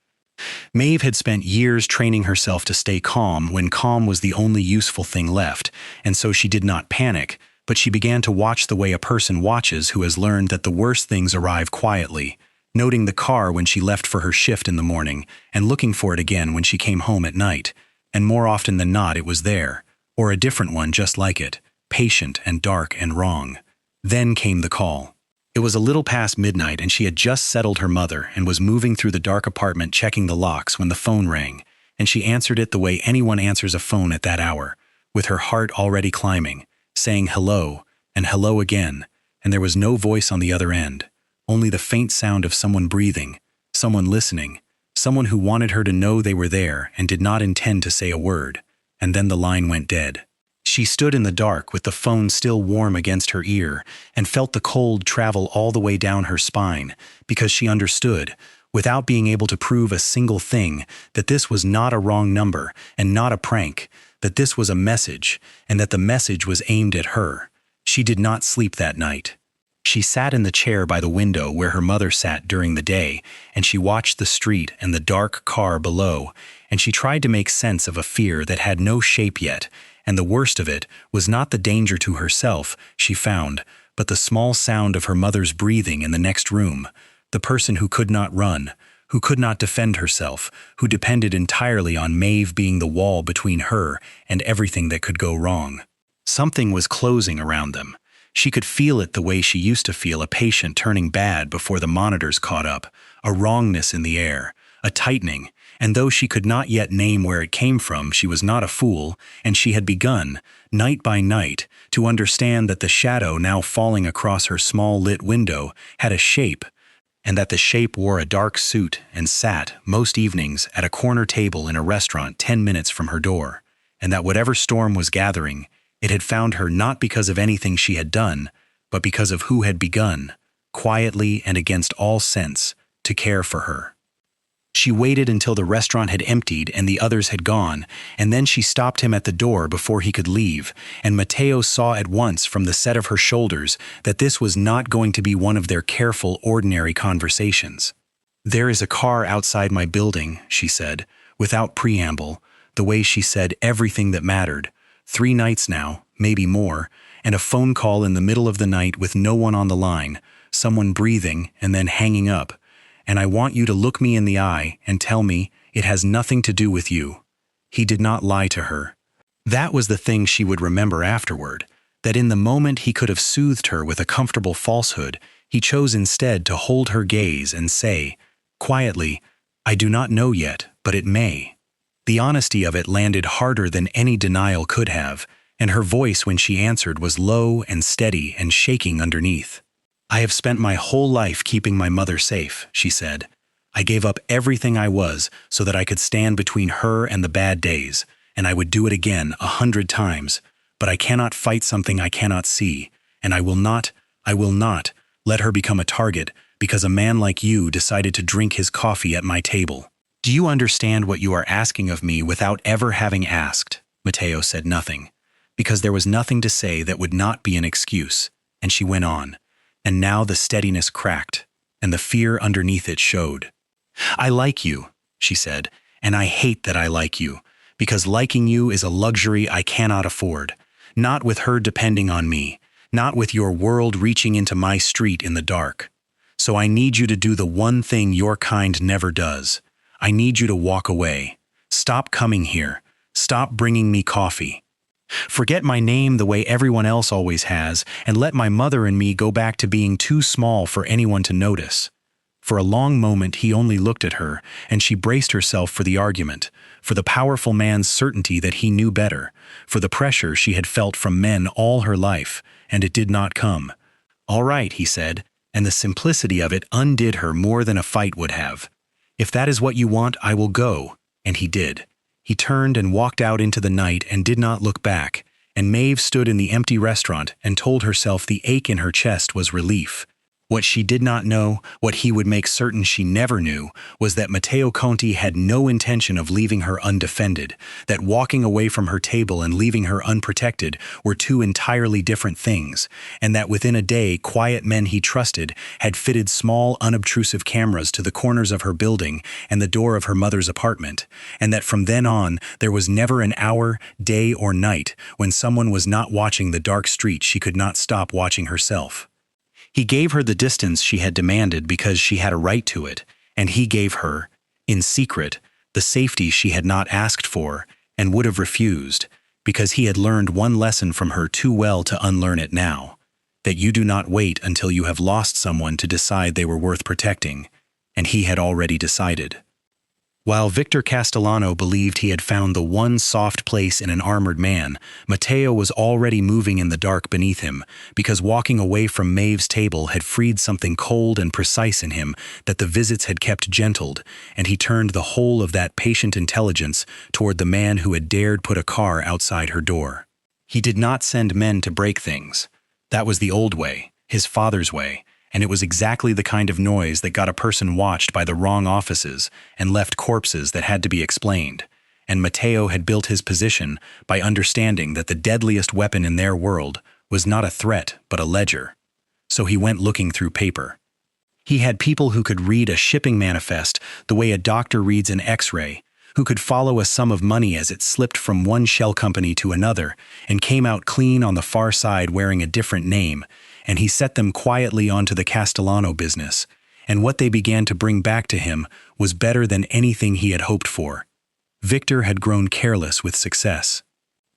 Maeve had spent years training herself to stay calm when calm was the only useful thing left, and so she did not panic, but she began to watch the way a person watches who has learned that the worst things arrive quietly, noting the car when she left for her shift in the morning, and looking for it again when she came home at night, and more often than not it was there, or a different one just like it, patient and dark and wrong. Then came the call. It was a little past midnight and she had just settled her mother and was moving through the dark apartment checking the locks when the phone rang, and she answered it the way anyone answers a phone at that hour, with her heart already climbing, saying hello and hello again, and there was no voice on the other end, only the faint sound of someone breathing, someone listening, someone who wanted her to know they were there and did not intend to say a word, and then the line went dead. She stood in the dark with the phone still warm against her ear and felt the cold travel all the way down her spine because she understood, without being able to prove a single thing, that this was not a wrong number and not a prank, that this was a message and that the message was aimed at her. She did not sleep that night. She sat in the chair by the window where her mother sat during the day, and she watched the street and the dark car below, and she tried to make sense of a fear that had no shape yet, and the worst of it was not the danger to herself, she found, but the small sound of her mother's breathing in the next room, the person who could not run, who could not defend herself, who depended entirely on Maeve being the wall between her and everything that could go wrong. Something was closing around them. She could feel it the way she used to feel a patient turning bad before the monitors caught up, a wrongness in the air, a tightening, and though she could not yet name where it came from, she was not a fool, and she had begun, night by night, to understand that the shadow now falling across her small lit window had a shape, and that the shape wore a dark suit and sat, most evenings, at a corner table in a restaurant 10 minutes from her door, and that whatever storm was gathering, it had found her not because of anything she had done, but because of who had begun, quietly and against all sense, to care for her. She waited until the restaurant had emptied and the others had gone, and then she stopped him at the door before he could leave, and Mateo saw at once from the set of her shoulders that this was not going to be one of their careful, ordinary conversations. "There is a car outside my building," she said, without preamble, the way she said everything that mattered. 3 nights now, maybe more, and a phone call in the middle of the night with no one on the line, someone breathing and then hanging up. "And I want you to look me in the eye and tell me it has nothing to do with you." He did not lie to her. That was the thing she would remember afterward, that in the moment he could have soothed her with a comfortable falsehood, he chose instead to hold her gaze and say, quietly, "I do not know yet, but it may." The honesty of it landed harder than any denial could have, and her voice when she answered was low and steady and shaking underneath. "I have spent my whole life keeping my mother safe," she said. "I gave up everything I was so that I could stand between her and the bad days, and I would do it again 100 times, but I cannot fight something I cannot see, and I will not let her become a target because a man like you decided to drink his coffee at my table. Do you understand what you are asking of me without ever having asked?" Mateo said nothing, because there was nothing to say that would not be an excuse, and she went on. And now the steadiness cracked, and the fear underneath it showed. "I like you," she said, "and I hate that I like you, because liking you is a luxury I cannot afford, not with her depending on me, not with your world reaching into my street in the dark. So I need you to do the one thing your kind never does. I need you to walk away. Stop coming here. Stop bringing me coffee. Forget my name the way everyone else always has, and let my mother and me go back to being too small for anyone to notice." For a long moment he only looked at her, and she braced herself for the argument, for the powerful man's certainty that he knew better, for the pressure she had felt from men all her life, and it did not come. "All right," he said, and the simplicity of it undid her more than a fight would have. "If that is what you want, I will go," and he did. He turned and walked out into the night and did not look back, and Maeve stood in the empty restaurant and told herself the ache in her chest was relief. What she did not know, what he would make certain she never knew, was that Matteo Conti had no intention of leaving her undefended, that walking away from her table and leaving her unprotected were two entirely different things, and that within a day quiet men he trusted had fitted small unobtrusive cameras to the corners of her building and the door of her mother's apartment, and that from then on there was never an hour, day or night when someone was not watching the dark street she could not stop watching herself. He gave her the distance she had demanded because she had a right to it, and he gave her, in secret, the safety she had not asked for and would have refused, because he had learned one lesson from her too well to unlearn it now, that you do not wait until you have lost someone to decide they were worth protecting, and he had already decided. While Victor Castellano believed he had found the one soft place in an armored man, Matteo was already moving in the dark beneath him, because walking away from Maeve's table had freed something cold and precise in him that the visits had kept gentled, and he turned the whole of that patient intelligence toward the man who had dared put a car outside her door. He did not send men to break things. That was the old way, his father's way, and it was exactly the kind of noise that got a person watched by the wrong offices and left corpses that had to be explained. And Matteo had built his position by understanding that the deadliest weapon in their world was not a threat but a ledger. So he went looking through paper. He had people who could read a shipping manifest the way a doctor reads an X-ray, who could follow a sum of money as it slipped from one shell company to another and came out clean on the far side wearing a different name, and he set them quietly onto the Castellano business, and what they began to bring back to him was better than anything he had hoped for. Victor had grown careless with success.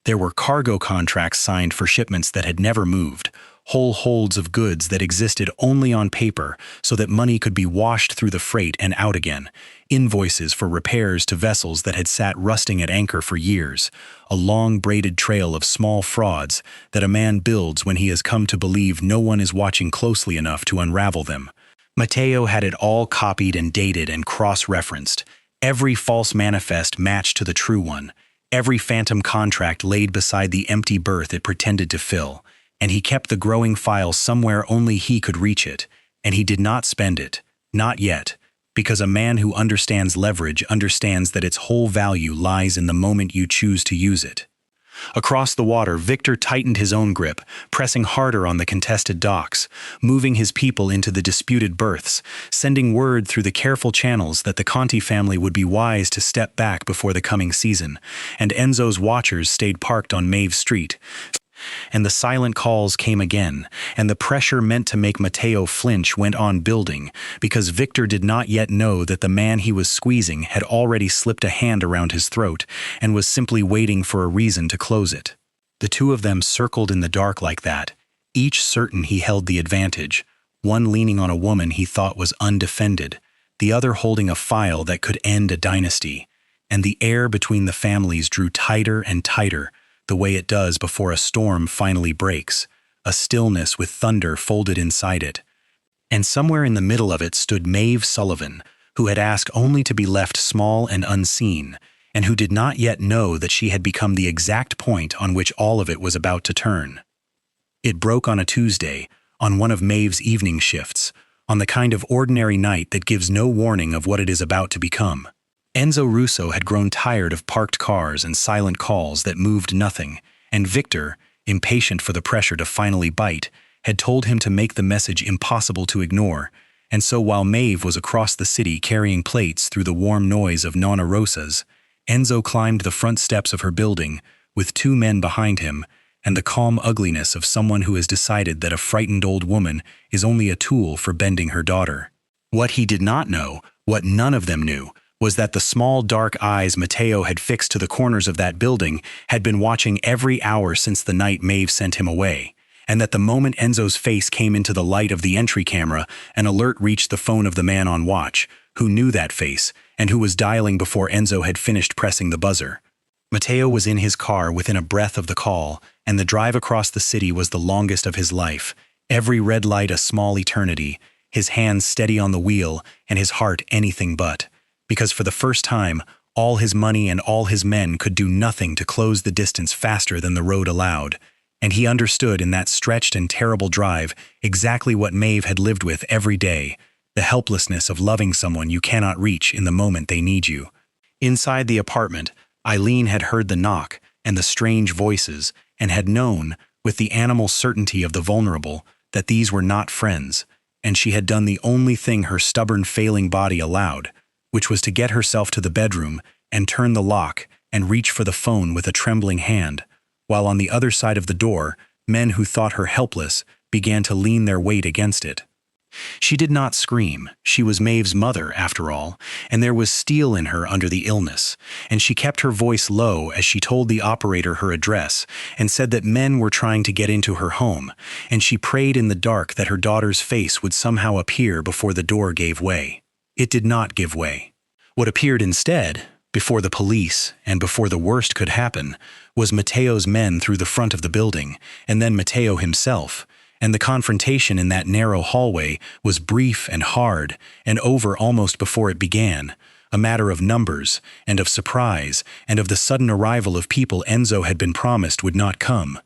There were cargo contracts signed for shipments that had never moved, whole holds of goods that existed only on paper so that money could be washed through the freight and out again, invoices for repairs to vessels that had sat rusting at anchor for years, a long braided trail of small frauds that a man builds when he has come to believe no one is watching closely enough to unravel them. Matteo had it all copied and dated and cross-referenced, every false manifest matched to the true one, every phantom contract laid beside the empty berth it pretended to fill, and he kept the growing file somewhere only he could reach it, and he did not spend it, not yet, because a man who understands leverage understands that its whole value lies in the moment you choose to use it. Across the water, Victor tightened his own grip, pressing harder on the contested docks, moving his people into the disputed berths, sending word through the careful channels that the Conti family would be wise to step back before the coming season, and Enzo's watchers stayed parked on Maeve Street. And the silent calls came again, and the pressure meant to make Matteo flinch went on building, because Victor did not yet know that the man he was squeezing had already slipped a hand around his throat and was simply waiting for a reason to close it. The two of them circled in the dark like that, each certain he held the advantage, one leaning on a woman he thought was undefended, the other holding a file that could end a dynasty, and the air between the families drew tighter and tighter, the way it does before a storm finally breaks, a stillness with thunder folded inside it. And somewhere in the middle of it stood Maeve Sullivan, who had asked only to be left small and unseen, and who did not yet know that she had become the exact point on which all of it was about to turn. It broke on a Tuesday, on one of Maeve's evening shifts, on the kind of ordinary night that gives no warning of what it is about to become. Enzo Russo had grown tired of parked cars and silent calls that moved nothing, and Victor, impatient for the pressure to finally bite, had told him to make the message impossible to ignore, and so while Maeve was across the city carrying plates through the warm noise of Nonna Rosa's, Enzo climbed the front steps of her building, with two men behind him, and the calm ugliness of someone who has decided that a frightened old woman is only a tool for bending her daughter. What he did not know, what none of them knew, was that the small dark eyes Matteo had fixed to the corners of that building had been watching every hour since the night Maeve sent him away, and that the moment Enzo's face came into the light of the entry camera, an alert reached the phone of the man on watch, who knew that face, and who was dialing before Enzo had finished pressing the buzzer. Matteo was in his car within a breath of the call, and the drive across the city was the longest of his life, every red light a small eternity, his hands steady on the wheel, and his heart anything but. Because for the first time, all his money and all his men could do nothing to close the distance faster than the road allowed, and he understood in that stretched and terrible drive exactly what Maeve had lived with every day, the helplessness of loving someone you cannot reach in the moment they need you. Inside the apartment, Eileen had heard the knock and the strange voices and had known, with the animal certainty of the vulnerable, that these were not friends, and she had done the only thing her stubborn failing body allowed, which was to get herself to the bedroom and turn the lock and reach for the phone with a trembling hand, while on the other side of the door, men who thought her helpless began to lean their weight against it. She did not scream. She was Maeve's mother, after all, and there was steel in her under the illness, and she kept her voice low as she told the operator her address and said that men were trying to get into her home, and she prayed in the dark that her daughter's face would somehow appear before the door gave way. It did not give way. What appeared instead, before the police and before the worst could happen, was Matteo's men through the front of the building, and then Matteo himself, and the confrontation in that narrow hallway was brief and hard and over almost before it began, a matter of numbers, and of surprise, and of the sudden arrival of people Enzo had been promised would not come.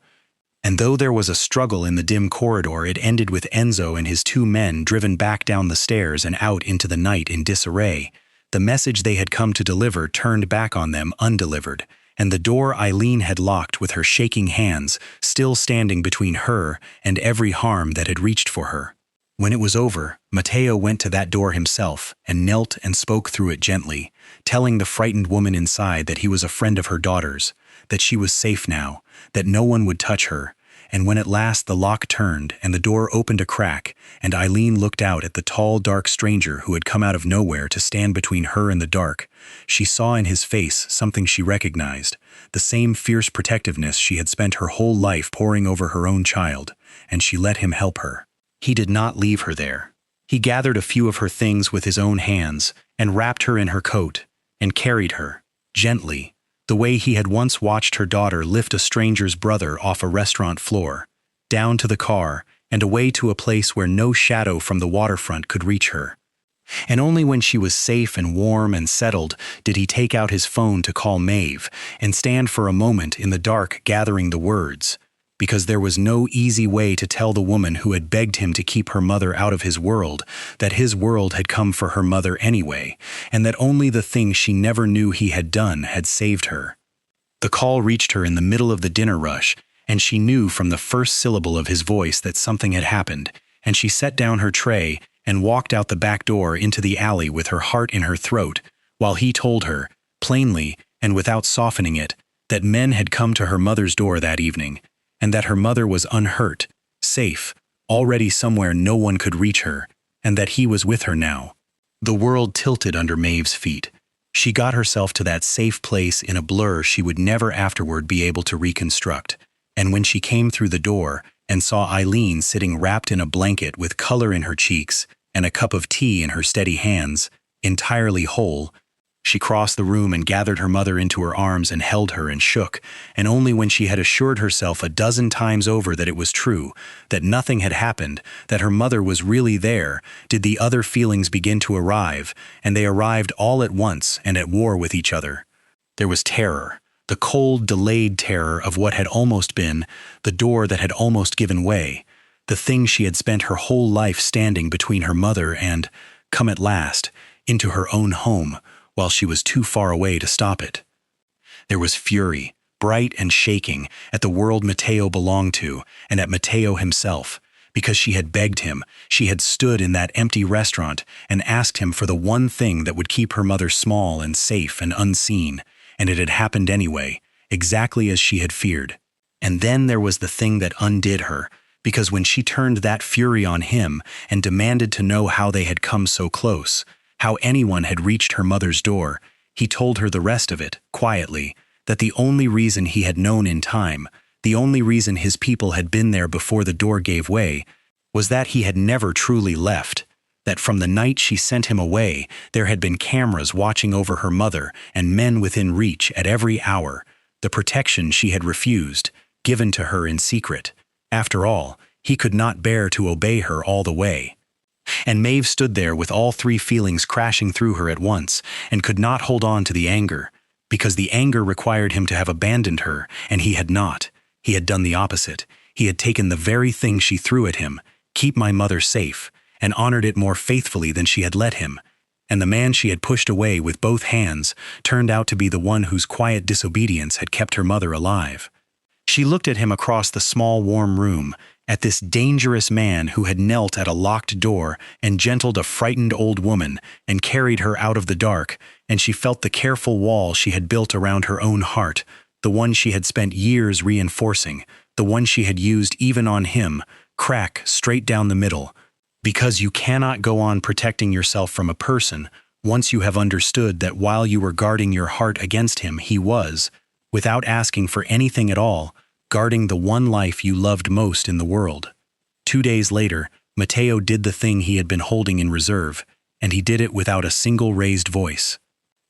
And though there was a struggle in the dim corridor, it ended with Enzo and his two men driven back down the stairs and out into the night in disarray. The message they had come to deliver turned back on them undelivered, and the door Eileen had locked with her shaking hands, still standing between her and every harm that had reached for her. When it was over, Matteo went to that door himself and knelt and spoke through it gently, telling the frightened woman inside that he was a friend of her daughter's, that she was safe now, that no one would touch her. And when at last the lock turned and the door opened a crack, and Eileen looked out at the tall, dark stranger who had come out of nowhere to stand between her and the dark, she saw in his face something she recognized, the same fierce protectiveness she had spent her whole life pouring over her own child, and she let him help her. He did not leave her there. He gathered a few of her things with his own hands and wrapped her in her coat and carried her, gently, the way he had once watched her daughter lift a stranger's brother off a restaurant floor, down to the car and away to a place where no shadow from the waterfront could reach her. And only when she was safe and warm and settled did he take out his phone to call Maeve and stand for a moment in the dark gathering the words, because there was no easy way to tell the woman who had begged him to keep her mother out of his world that his world had come for her mother anyway, and that only the thing she never knew he had done had saved her. The call reached her in the middle of the dinner rush, and she knew from the first syllable of his voice that something had happened, and she set down her tray and walked out the back door into the alley with her heart in her throat, while he told her, plainly and without softening it, that men had come to her mother's door that evening, and that her mother was unhurt, safe, already somewhere no one could reach her, and that he was with her now. The world tilted under Maeve's feet. She got herself to that safe place in a blur she would never afterward be able to reconstruct, and when she came through the door and saw Eileen sitting wrapped in a blanket with color in her cheeks and a cup of tea in her steady hands, entirely whole, she crossed the room and gathered her mother into her arms and held her and shook, and only when she had assured herself a dozen times over that it was true, that nothing had happened, that her mother was really there, did the other feelings begin to arrive, and they arrived all at once and at war with each other. There was terror, the cold, delayed terror of what had almost been, the door that had almost given way, the thing she had spent her whole life standing between her mother and, come at last, into her own home, while she was too far away to stop it. There was fury, bright and shaking, at the world Matteo belonged to, and at Matteo himself, because she had begged him, she had stood in that empty restaurant and asked him for the one thing that would keep her mother small and safe and unseen, and it had happened anyway, exactly as she had feared. And then there was the thing that undid her, because when she turned that fury on him and demanded to know how they had come so close, how anyone had reached her mother's door, he told her the rest of it, quietly, that the only reason he had known in time, the only reason his people had been there before the door gave way, was that he had never truly left, that from the night she sent him away, there had been cameras watching over her mother and men within reach at every hour, the protection she had refused, given to her in secret. After all, he could not bear to obey her all the way. And Maeve stood there with all three feelings crashing through her at once, and could not hold on to the anger, because the anger required him to have abandoned her, and he had not. He had done the opposite. He had taken the very thing she threw at him, keep my mother safe, and honored it more faithfully than she had let him. And the man she had pushed away with both hands turned out to be the one whose quiet disobedience had kept her mother alive. She looked at him across the small, warm room, at this dangerous man who had knelt at a locked door and gentled a frightened old woman and carried her out of the dark, and she felt the careful wall she had built around her own heart, the one she had spent years reinforcing, the one she had used even on him, crack straight down the middle. Because you cannot go on protecting yourself from a person once you have understood that while you were guarding your heart against him, he was, without asking for anything at all, guarding the one life you loved most in the world. 2 days later, Matteo did the thing he had been holding in reserve, and he did it without a single raised voice.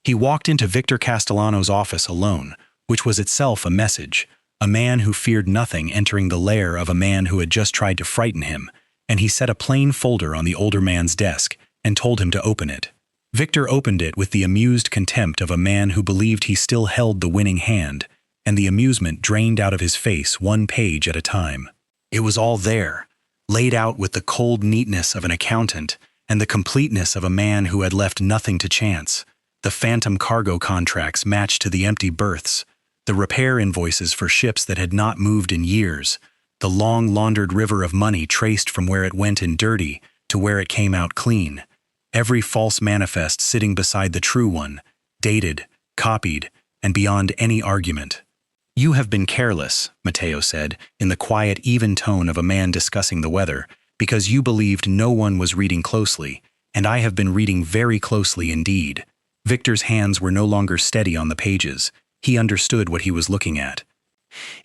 He walked into Victor Castellano's office alone, which was itself a message, a man who feared nothing entering the lair of a man who had just tried to frighten him, and he set a plain folder on the older man's desk and told him to open it. Victor opened it with the amused contempt of a man who believed he still held the winning hand, and the amusement drained out of his face one page at a time. It was all there, laid out with the cold neatness of an accountant and the completeness of a man who had left nothing to chance. The phantom cargo contracts matched to the empty berths, the repair invoices for ships that had not moved in years, the long laundered river of money traced from where it went in dirty to where it came out clean, every false manifest sitting beside the true one, dated, copied, and beyond any argument. "You have been careless," Matteo said, in the quiet, even tone of a man discussing the weather, "because you believed no one was reading closely, and I have been reading very closely indeed." Victor's hands were no longer steady on the pages. He understood what he was looking at.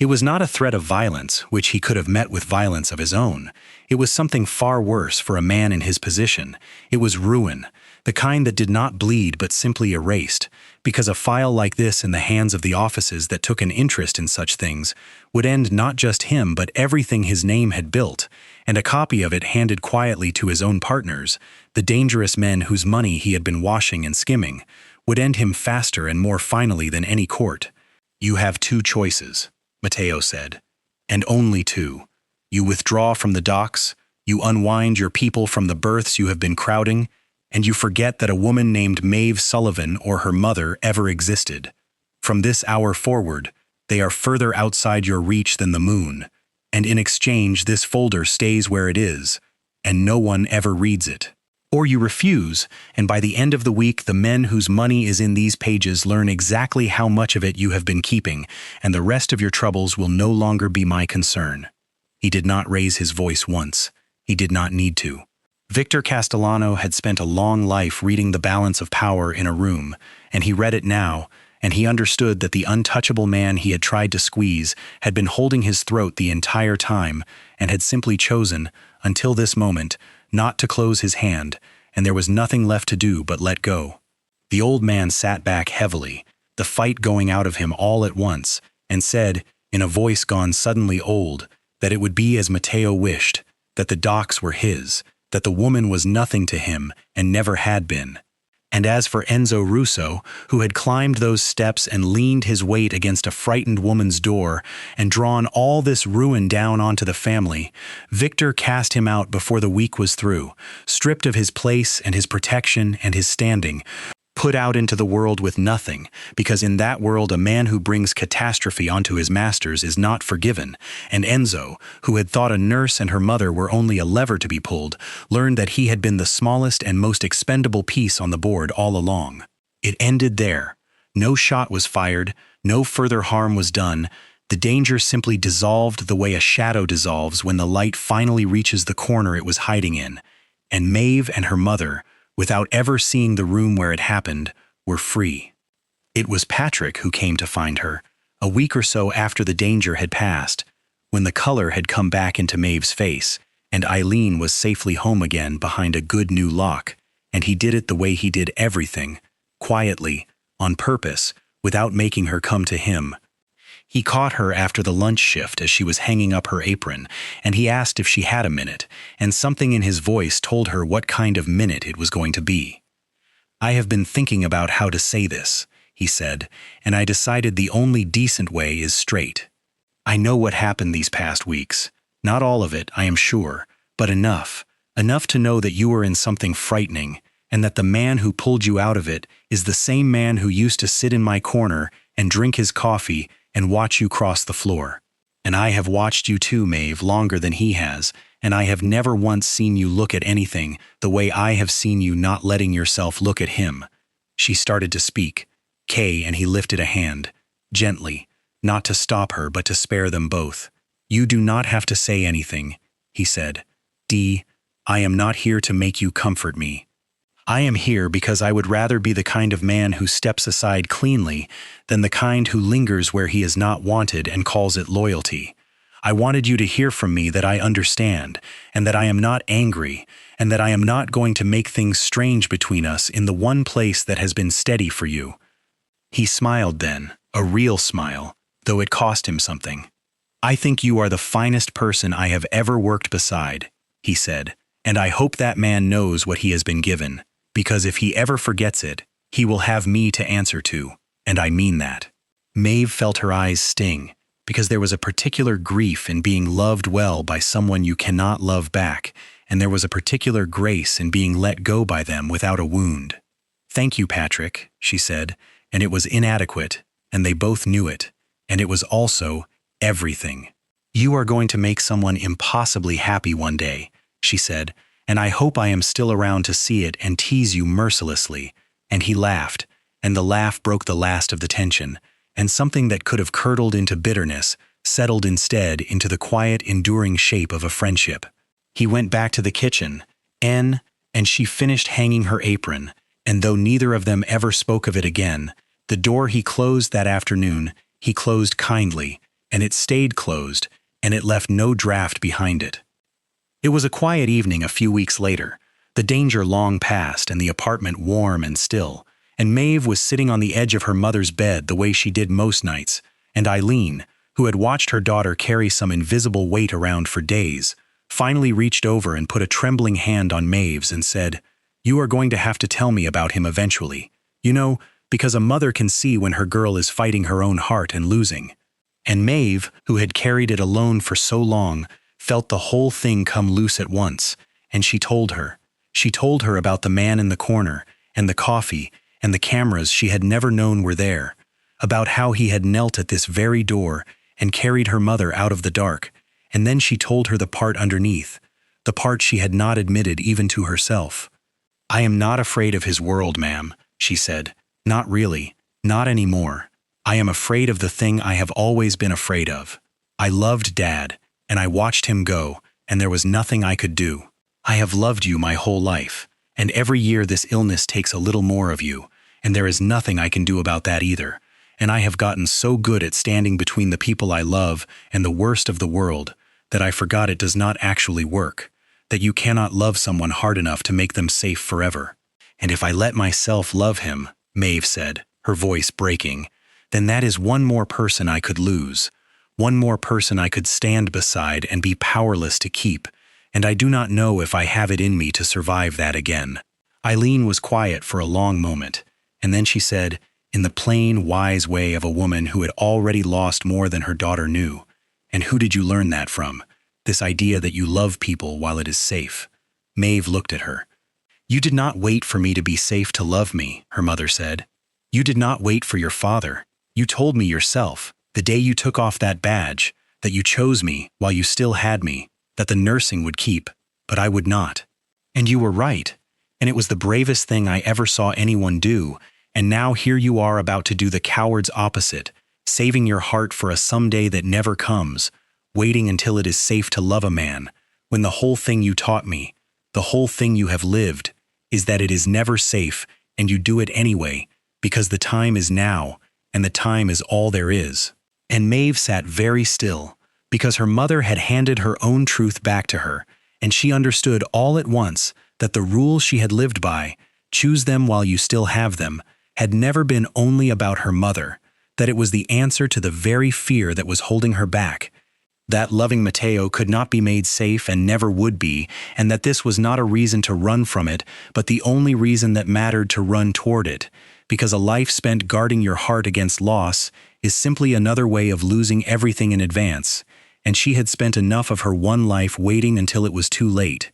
It was not a threat of violence, which he could have met with violence of his own. It was something far worse for a man in his position. It was ruin, the kind that did not bleed but simply erased, because a file like this in the hands of the offices that took an interest in such things would end not just him but everything his name had built, and a copy of it handed quietly to his own partners, the dangerous men whose money he had been washing and skimming, would end him faster and more finally than any court. "You have two choices," Matteo said, "and only two. You withdraw from the docks, you unwind your people from the berths you have been crowding, and you forget that a woman named Maeve Sullivan or her mother ever existed. From this hour forward, they are further outside your reach than the moon, and in exchange this folder stays where it is, and no one ever reads it. Or you refuse, and by the end of the week the men whose money is in these pages learn exactly how much of it you have been keeping, and the rest of your troubles will no longer be my concern." He did not raise his voice once. He did not need to. Victor Castellano had spent a long life reading The Balance of Power in a room, and he read it now, and he understood that the untouchable man he had tried to squeeze had been holding his throat the entire time and had simply chosen, until this moment, not to close his hand, and there was nothing left to do but let go. The old man sat back heavily, the fight going out of him all at once, and said, in a voice gone suddenly old, that it would be as Matteo wished, that the docks were his, that the woman was nothing to him and never had been. And as for Enzo Russo, who had climbed those steps and leaned his weight against a frightened woman's door and drawn all this ruin down onto the family, Victor cast him out before the week was through, stripped of his place and his protection and his standing, put out into the world with nothing, because in that world a man who brings catastrophe onto his masters is not forgiven, and Enzo, who had thought a nurse and her mother were only a lever to be pulled, learned that he had been the smallest and most expendable piece on the board all along. It ended there. No shot was fired, no further harm was done. The danger simply dissolved the way a shadow dissolves when the light finally reaches the corner it was hiding in, and Maeve and her mother, without ever seeing the room where it happened, were free. It was Patrick who came to find her, a week or so after the danger had passed, when the color had come back into Maeve's face, and Eileen was safely home again behind a good new lock, and he did it the way he did everything, quietly, on purpose, without making her come to him. He caught her after the lunch shift as she was hanging up her apron, and he asked if she had a minute, and something in his voice told her what kind of minute it was going to be. "I have been thinking about how to say this," he said, "and I decided the only decent way is straight. I know what happened these past weeks. Not all of it, I am sure, but enough. Enough to know that you were in something frightening, and that the man who pulled you out of it is the same man who used to sit in my corner and drink his coffee and watch you cross the floor. And I have watched you too, Maeve, longer than he has, and I have never once seen you look at anything the way I have seen you not letting yourself look at him." She started to speak, Kay, and he lifted a hand, gently, not to stop her but to spare them both. "You do not have to say anything," he said. "Dee, I am not here to make you comfort me. I am here because I would rather be the kind of man who steps aside cleanly than the kind who lingers where he is not wanted and calls it loyalty. I wanted you to hear from me that I understand, and that I am not angry, and that I am not going to make things strange between us in the one place that has been steady for you." He smiled then, a real smile, though it cost him something. "I think you are the finest person I have ever worked beside," he said, "and I hope that man knows what he has been given. because if he ever forgets it, he will have me to answer to, and I mean that." Maeve felt her eyes sting, because there was a particular grief in being loved well by someone you cannot love back, and there was a particular grace in being let go by them without a wound. "Thank you, Patrick," she said, and it was inadequate, and they both knew it, and it was also everything. "You are going to make someone impossibly happy one day," she said, "and I hope I am still around to see it and tease you mercilessly." And he laughed, and the laugh broke the last of the tension, and something that could have curdled into bitterness settled instead into the quiet, enduring shape of a friendship. He went back to the kitchen, and she finished hanging her apron, and though neither of them ever spoke of it again, the door he closed that afternoon he closed kindly, and it stayed closed, and it left no draft behind it. It was a quiet evening a few weeks later, the danger long past and the apartment warm and still, and Maeve was sitting on the edge of her mother's bed the way she did most nights, and Eileen, who had watched her daughter carry some invisible weight around for days, finally reached over and put a trembling hand on Maeve's and said, "You are going to have to tell me about him eventually. You know, because a mother can see when her girl is fighting her own heart and losing." And Maeve, who had carried it alone for so long, felt the whole thing come loose at once, and she told her. She told her about the man in the corner, and the coffee, and the cameras she had never known were there, about how he had knelt at this very door and carried her mother out of the dark, and then she told her the part underneath, the part she had not admitted even to herself. "I am not afraid of his world, ma'am," she said. "Not really, not anymore. I am afraid of the thing I have always been afraid of. I loved Dad, and I watched him go, and there was nothing I could do. I have loved you my whole life, and every year this illness takes a little more of you, and there is nothing I can do about that either. And I have gotten so good at standing between the people I love and the worst of the world that I forgot it does not actually work, that you cannot love someone hard enough to make them safe forever. And if I let myself love him," Maeve said, her voice breaking, "then that is one more person I could lose, one more person I could stand beside and be powerless to keep, and I do not know if I have it in me to survive that again." Eileen was quiet for a long moment, and then she said, in the plain, wise way of a woman who had already lost more than her daughter knew, "And who did you learn that from? This idea that you love people while it is safe?" Maeve looked at her. "You did not wait for me to be safe to love me," her mother said. "You did not wait for your father. You told me yourself, the day you took off that badge, that you chose me while you still had me, that the nursing would keep, but I would not. And you were right, and it was the bravest thing I ever saw anyone do, and now here you are about to do the coward's opposite, saving your heart for a someday that never comes, waiting until it is safe to love a man, when the whole thing you taught me, the whole thing you have lived, is that it is never safe, and you do it anyway, because the time is now, and the time is all there is." And Maeve sat very still, because her mother had handed her own truth back to her, and she understood all at once that the rules she had lived by, choose them while you still have them, had never been only about her mother, that it was the answer to the very fear that was holding her back, that loving Matteo could not be made safe and never would be, and that this was not a reason to run from it, but the only reason that mattered to run toward it, because a life spent guarding your heart against loss is simply another way of losing everything in advance, and she had spent enough of her one life waiting until it was too late.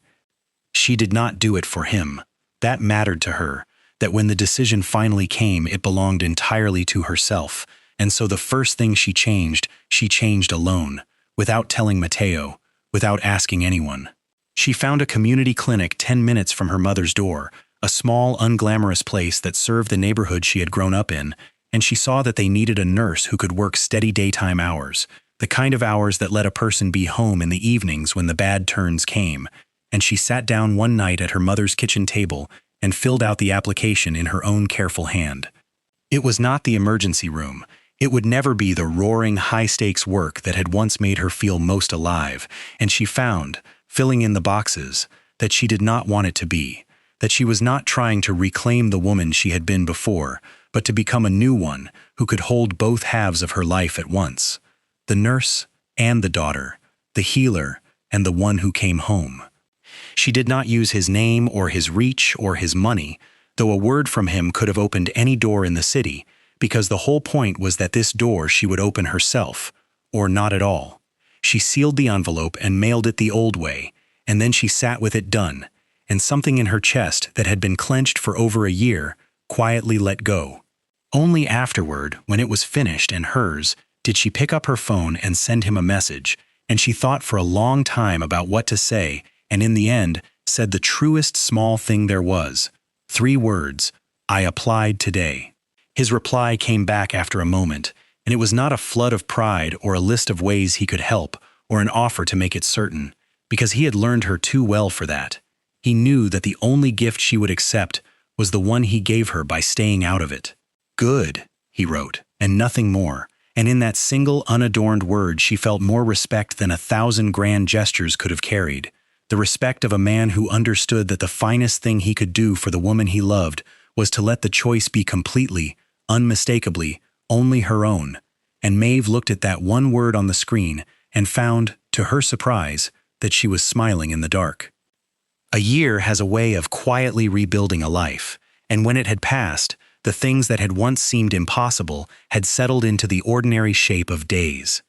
She did not do it for him. That mattered to her, that when the decision finally came, it belonged entirely to herself, and so the first thing she changed alone, without telling Matteo, without asking anyone. She found a community clinic 10 minutes from her mother's door, a small, unglamorous place that served the neighborhood she had grown up in, and she saw that they needed a nurse who could work steady daytime hours, the kind of hours that let a person be home in the evenings when the bad turns came, and she sat down one night at her mother's kitchen table and filled out the application in her own careful hand. It was not the emergency room. It would never be the roaring, high-stakes work that had once made her feel most alive, and she found, filling in the boxes, that she did not want it to be, that she was not trying to reclaim the woman she had been before, but to become a new one who could hold both halves of her life at once, the nurse and the daughter, the healer and the one who came home. She did not use his name or his reach or his money, though a word from him could have opened any door in the city, because the whole point was that this door she would open herself, or not at all. She sealed the envelope and mailed it the old way, and then she sat with it done, and something in her chest that had been clenched for over a year quietly let go. Only afterward, when it was finished and hers, did she pick up her phone and send him a message, and she thought for a long time about what to say, and in the end said the truest small thing there was. 3 words: "I applied today." His reply came back after a moment, and it was not a flood of pride or a list of ways he could help or an offer to make it certain, because he had learned her too well for that. He knew that the only gift she would accept was the one he gave her by staying out of it. "Good," he wrote, and nothing more, and in that single unadorned word she felt more respect than 1,000 grand gestures could have carried, the respect of a man who understood that the finest thing he could do for the woman he loved was to let the choice be completely, unmistakably, only her own. And Maeve looked at that one word on the screen and found, to her surprise, that she was smiling in the dark. A year has a way of quietly rebuilding a life, and when it had passed, the things that had once seemed impossible had settled into the ordinary shape of days.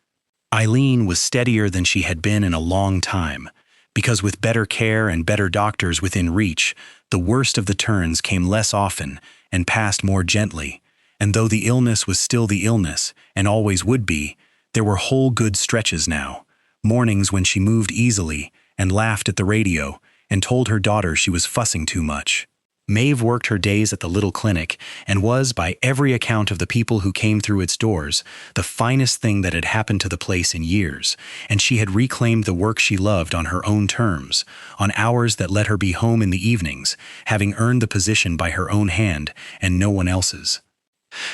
Eileen was steadier than she had been in a long time, because with better care and better doctors within reach, the worst of the turns came less often and passed more gently, and though the illness was still the illness, and always would be, there were whole good stretches now, mornings when she moved easily and laughed at the radio and told her daughter she was fussing too much. Maeve worked her days at the little clinic and was, by every account of the people who came through its doors, the finest thing that had happened to the place in years, and she had reclaimed the work she loved on her own terms, on hours that let her be home in the evenings, having earned the position by her own hand and no one else's.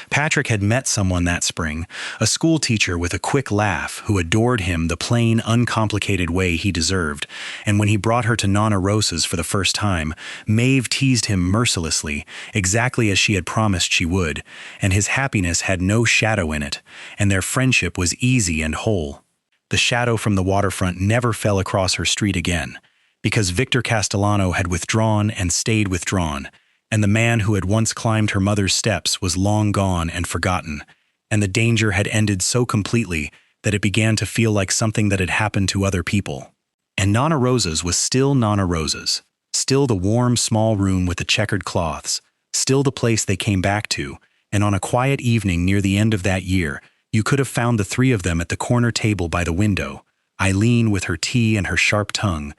Patrick had met someone that spring, a school teacher with a quick laugh who adored him the plain, uncomplicated way he deserved, and when he brought her to Nana Rosa's for the first time, Maeve teased him mercilessly, exactly as she had promised she would, and his happiness had no shadow in it, and their friendship was easy and whole. The shadow from the waterfront never fell across her street again, because Victor Castellano had withdrawn and stayed withdrawn, and the man who had once climbed her mother's steps was long gone and forgotten, and the danger had ended so completely that it began to feel like something that had happened to other people. And Nana Rosa's was still Nana Rosa's, still the warm, small room with the checkered cloths, still the place they came back to, and on a quiet evening near the end of that year, you could have found the 3 of them at the corner table by the window, Eileen with her tea and her sharp tongue,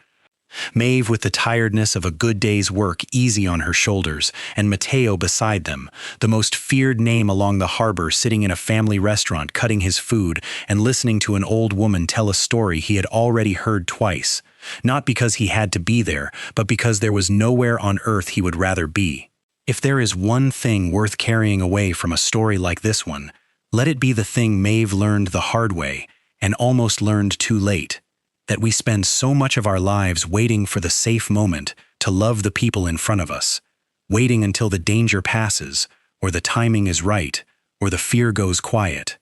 Maeve with the tiredness of a good day's work easy on her shoulders, and Mateo beside them, the most feared name along the harbor, sitting in a family restaurant cutting his food and listening to an old woman tell a story he had already heard twice, not because he had to be there, but because there was nowhere on earth he would rather be. If there is one thing worth carrying away from a story like this one, let it be the thing Maeve learned the hard way, and almost learned too late, that we spend so much of our lives waiting for the safe moment to love the people in front of us, waiting until the danger passes, or the timing is right, or the fear goes quiet.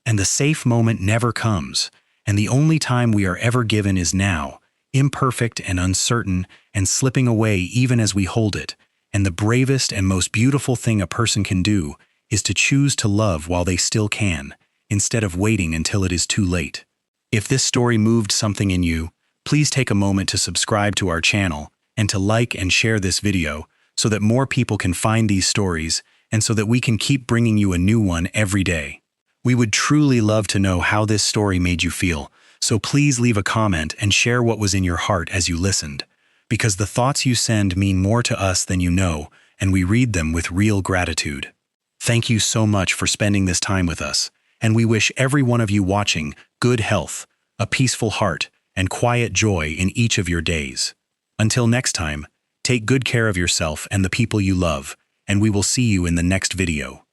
And the safe moment never comes, and the only time we are ever given is now, imperfect and uncertain and slipping away even as we hold it, and the bravest and most beautiful thing a person can do is to choose to love while they still can, instead of waiting until it is too late. If this story moved something in you, please take a moment to subscribe to our channel and to like and share this video so that more people can find these stories and so that we can keep bringing you a new one every day. We would truly love to know how this story made you feel, so please leave a comment and share what was in your heart as you listened, because the thoughts you send mean more to us than you know, and we read them with real gratitude. Thank you so much for spending this time with us, and we wish every one of you watching good health, a peaceful heart, and quiet joy in each of your days. Until next time, take good care of yourself and the people you love, and we will see you in the next video.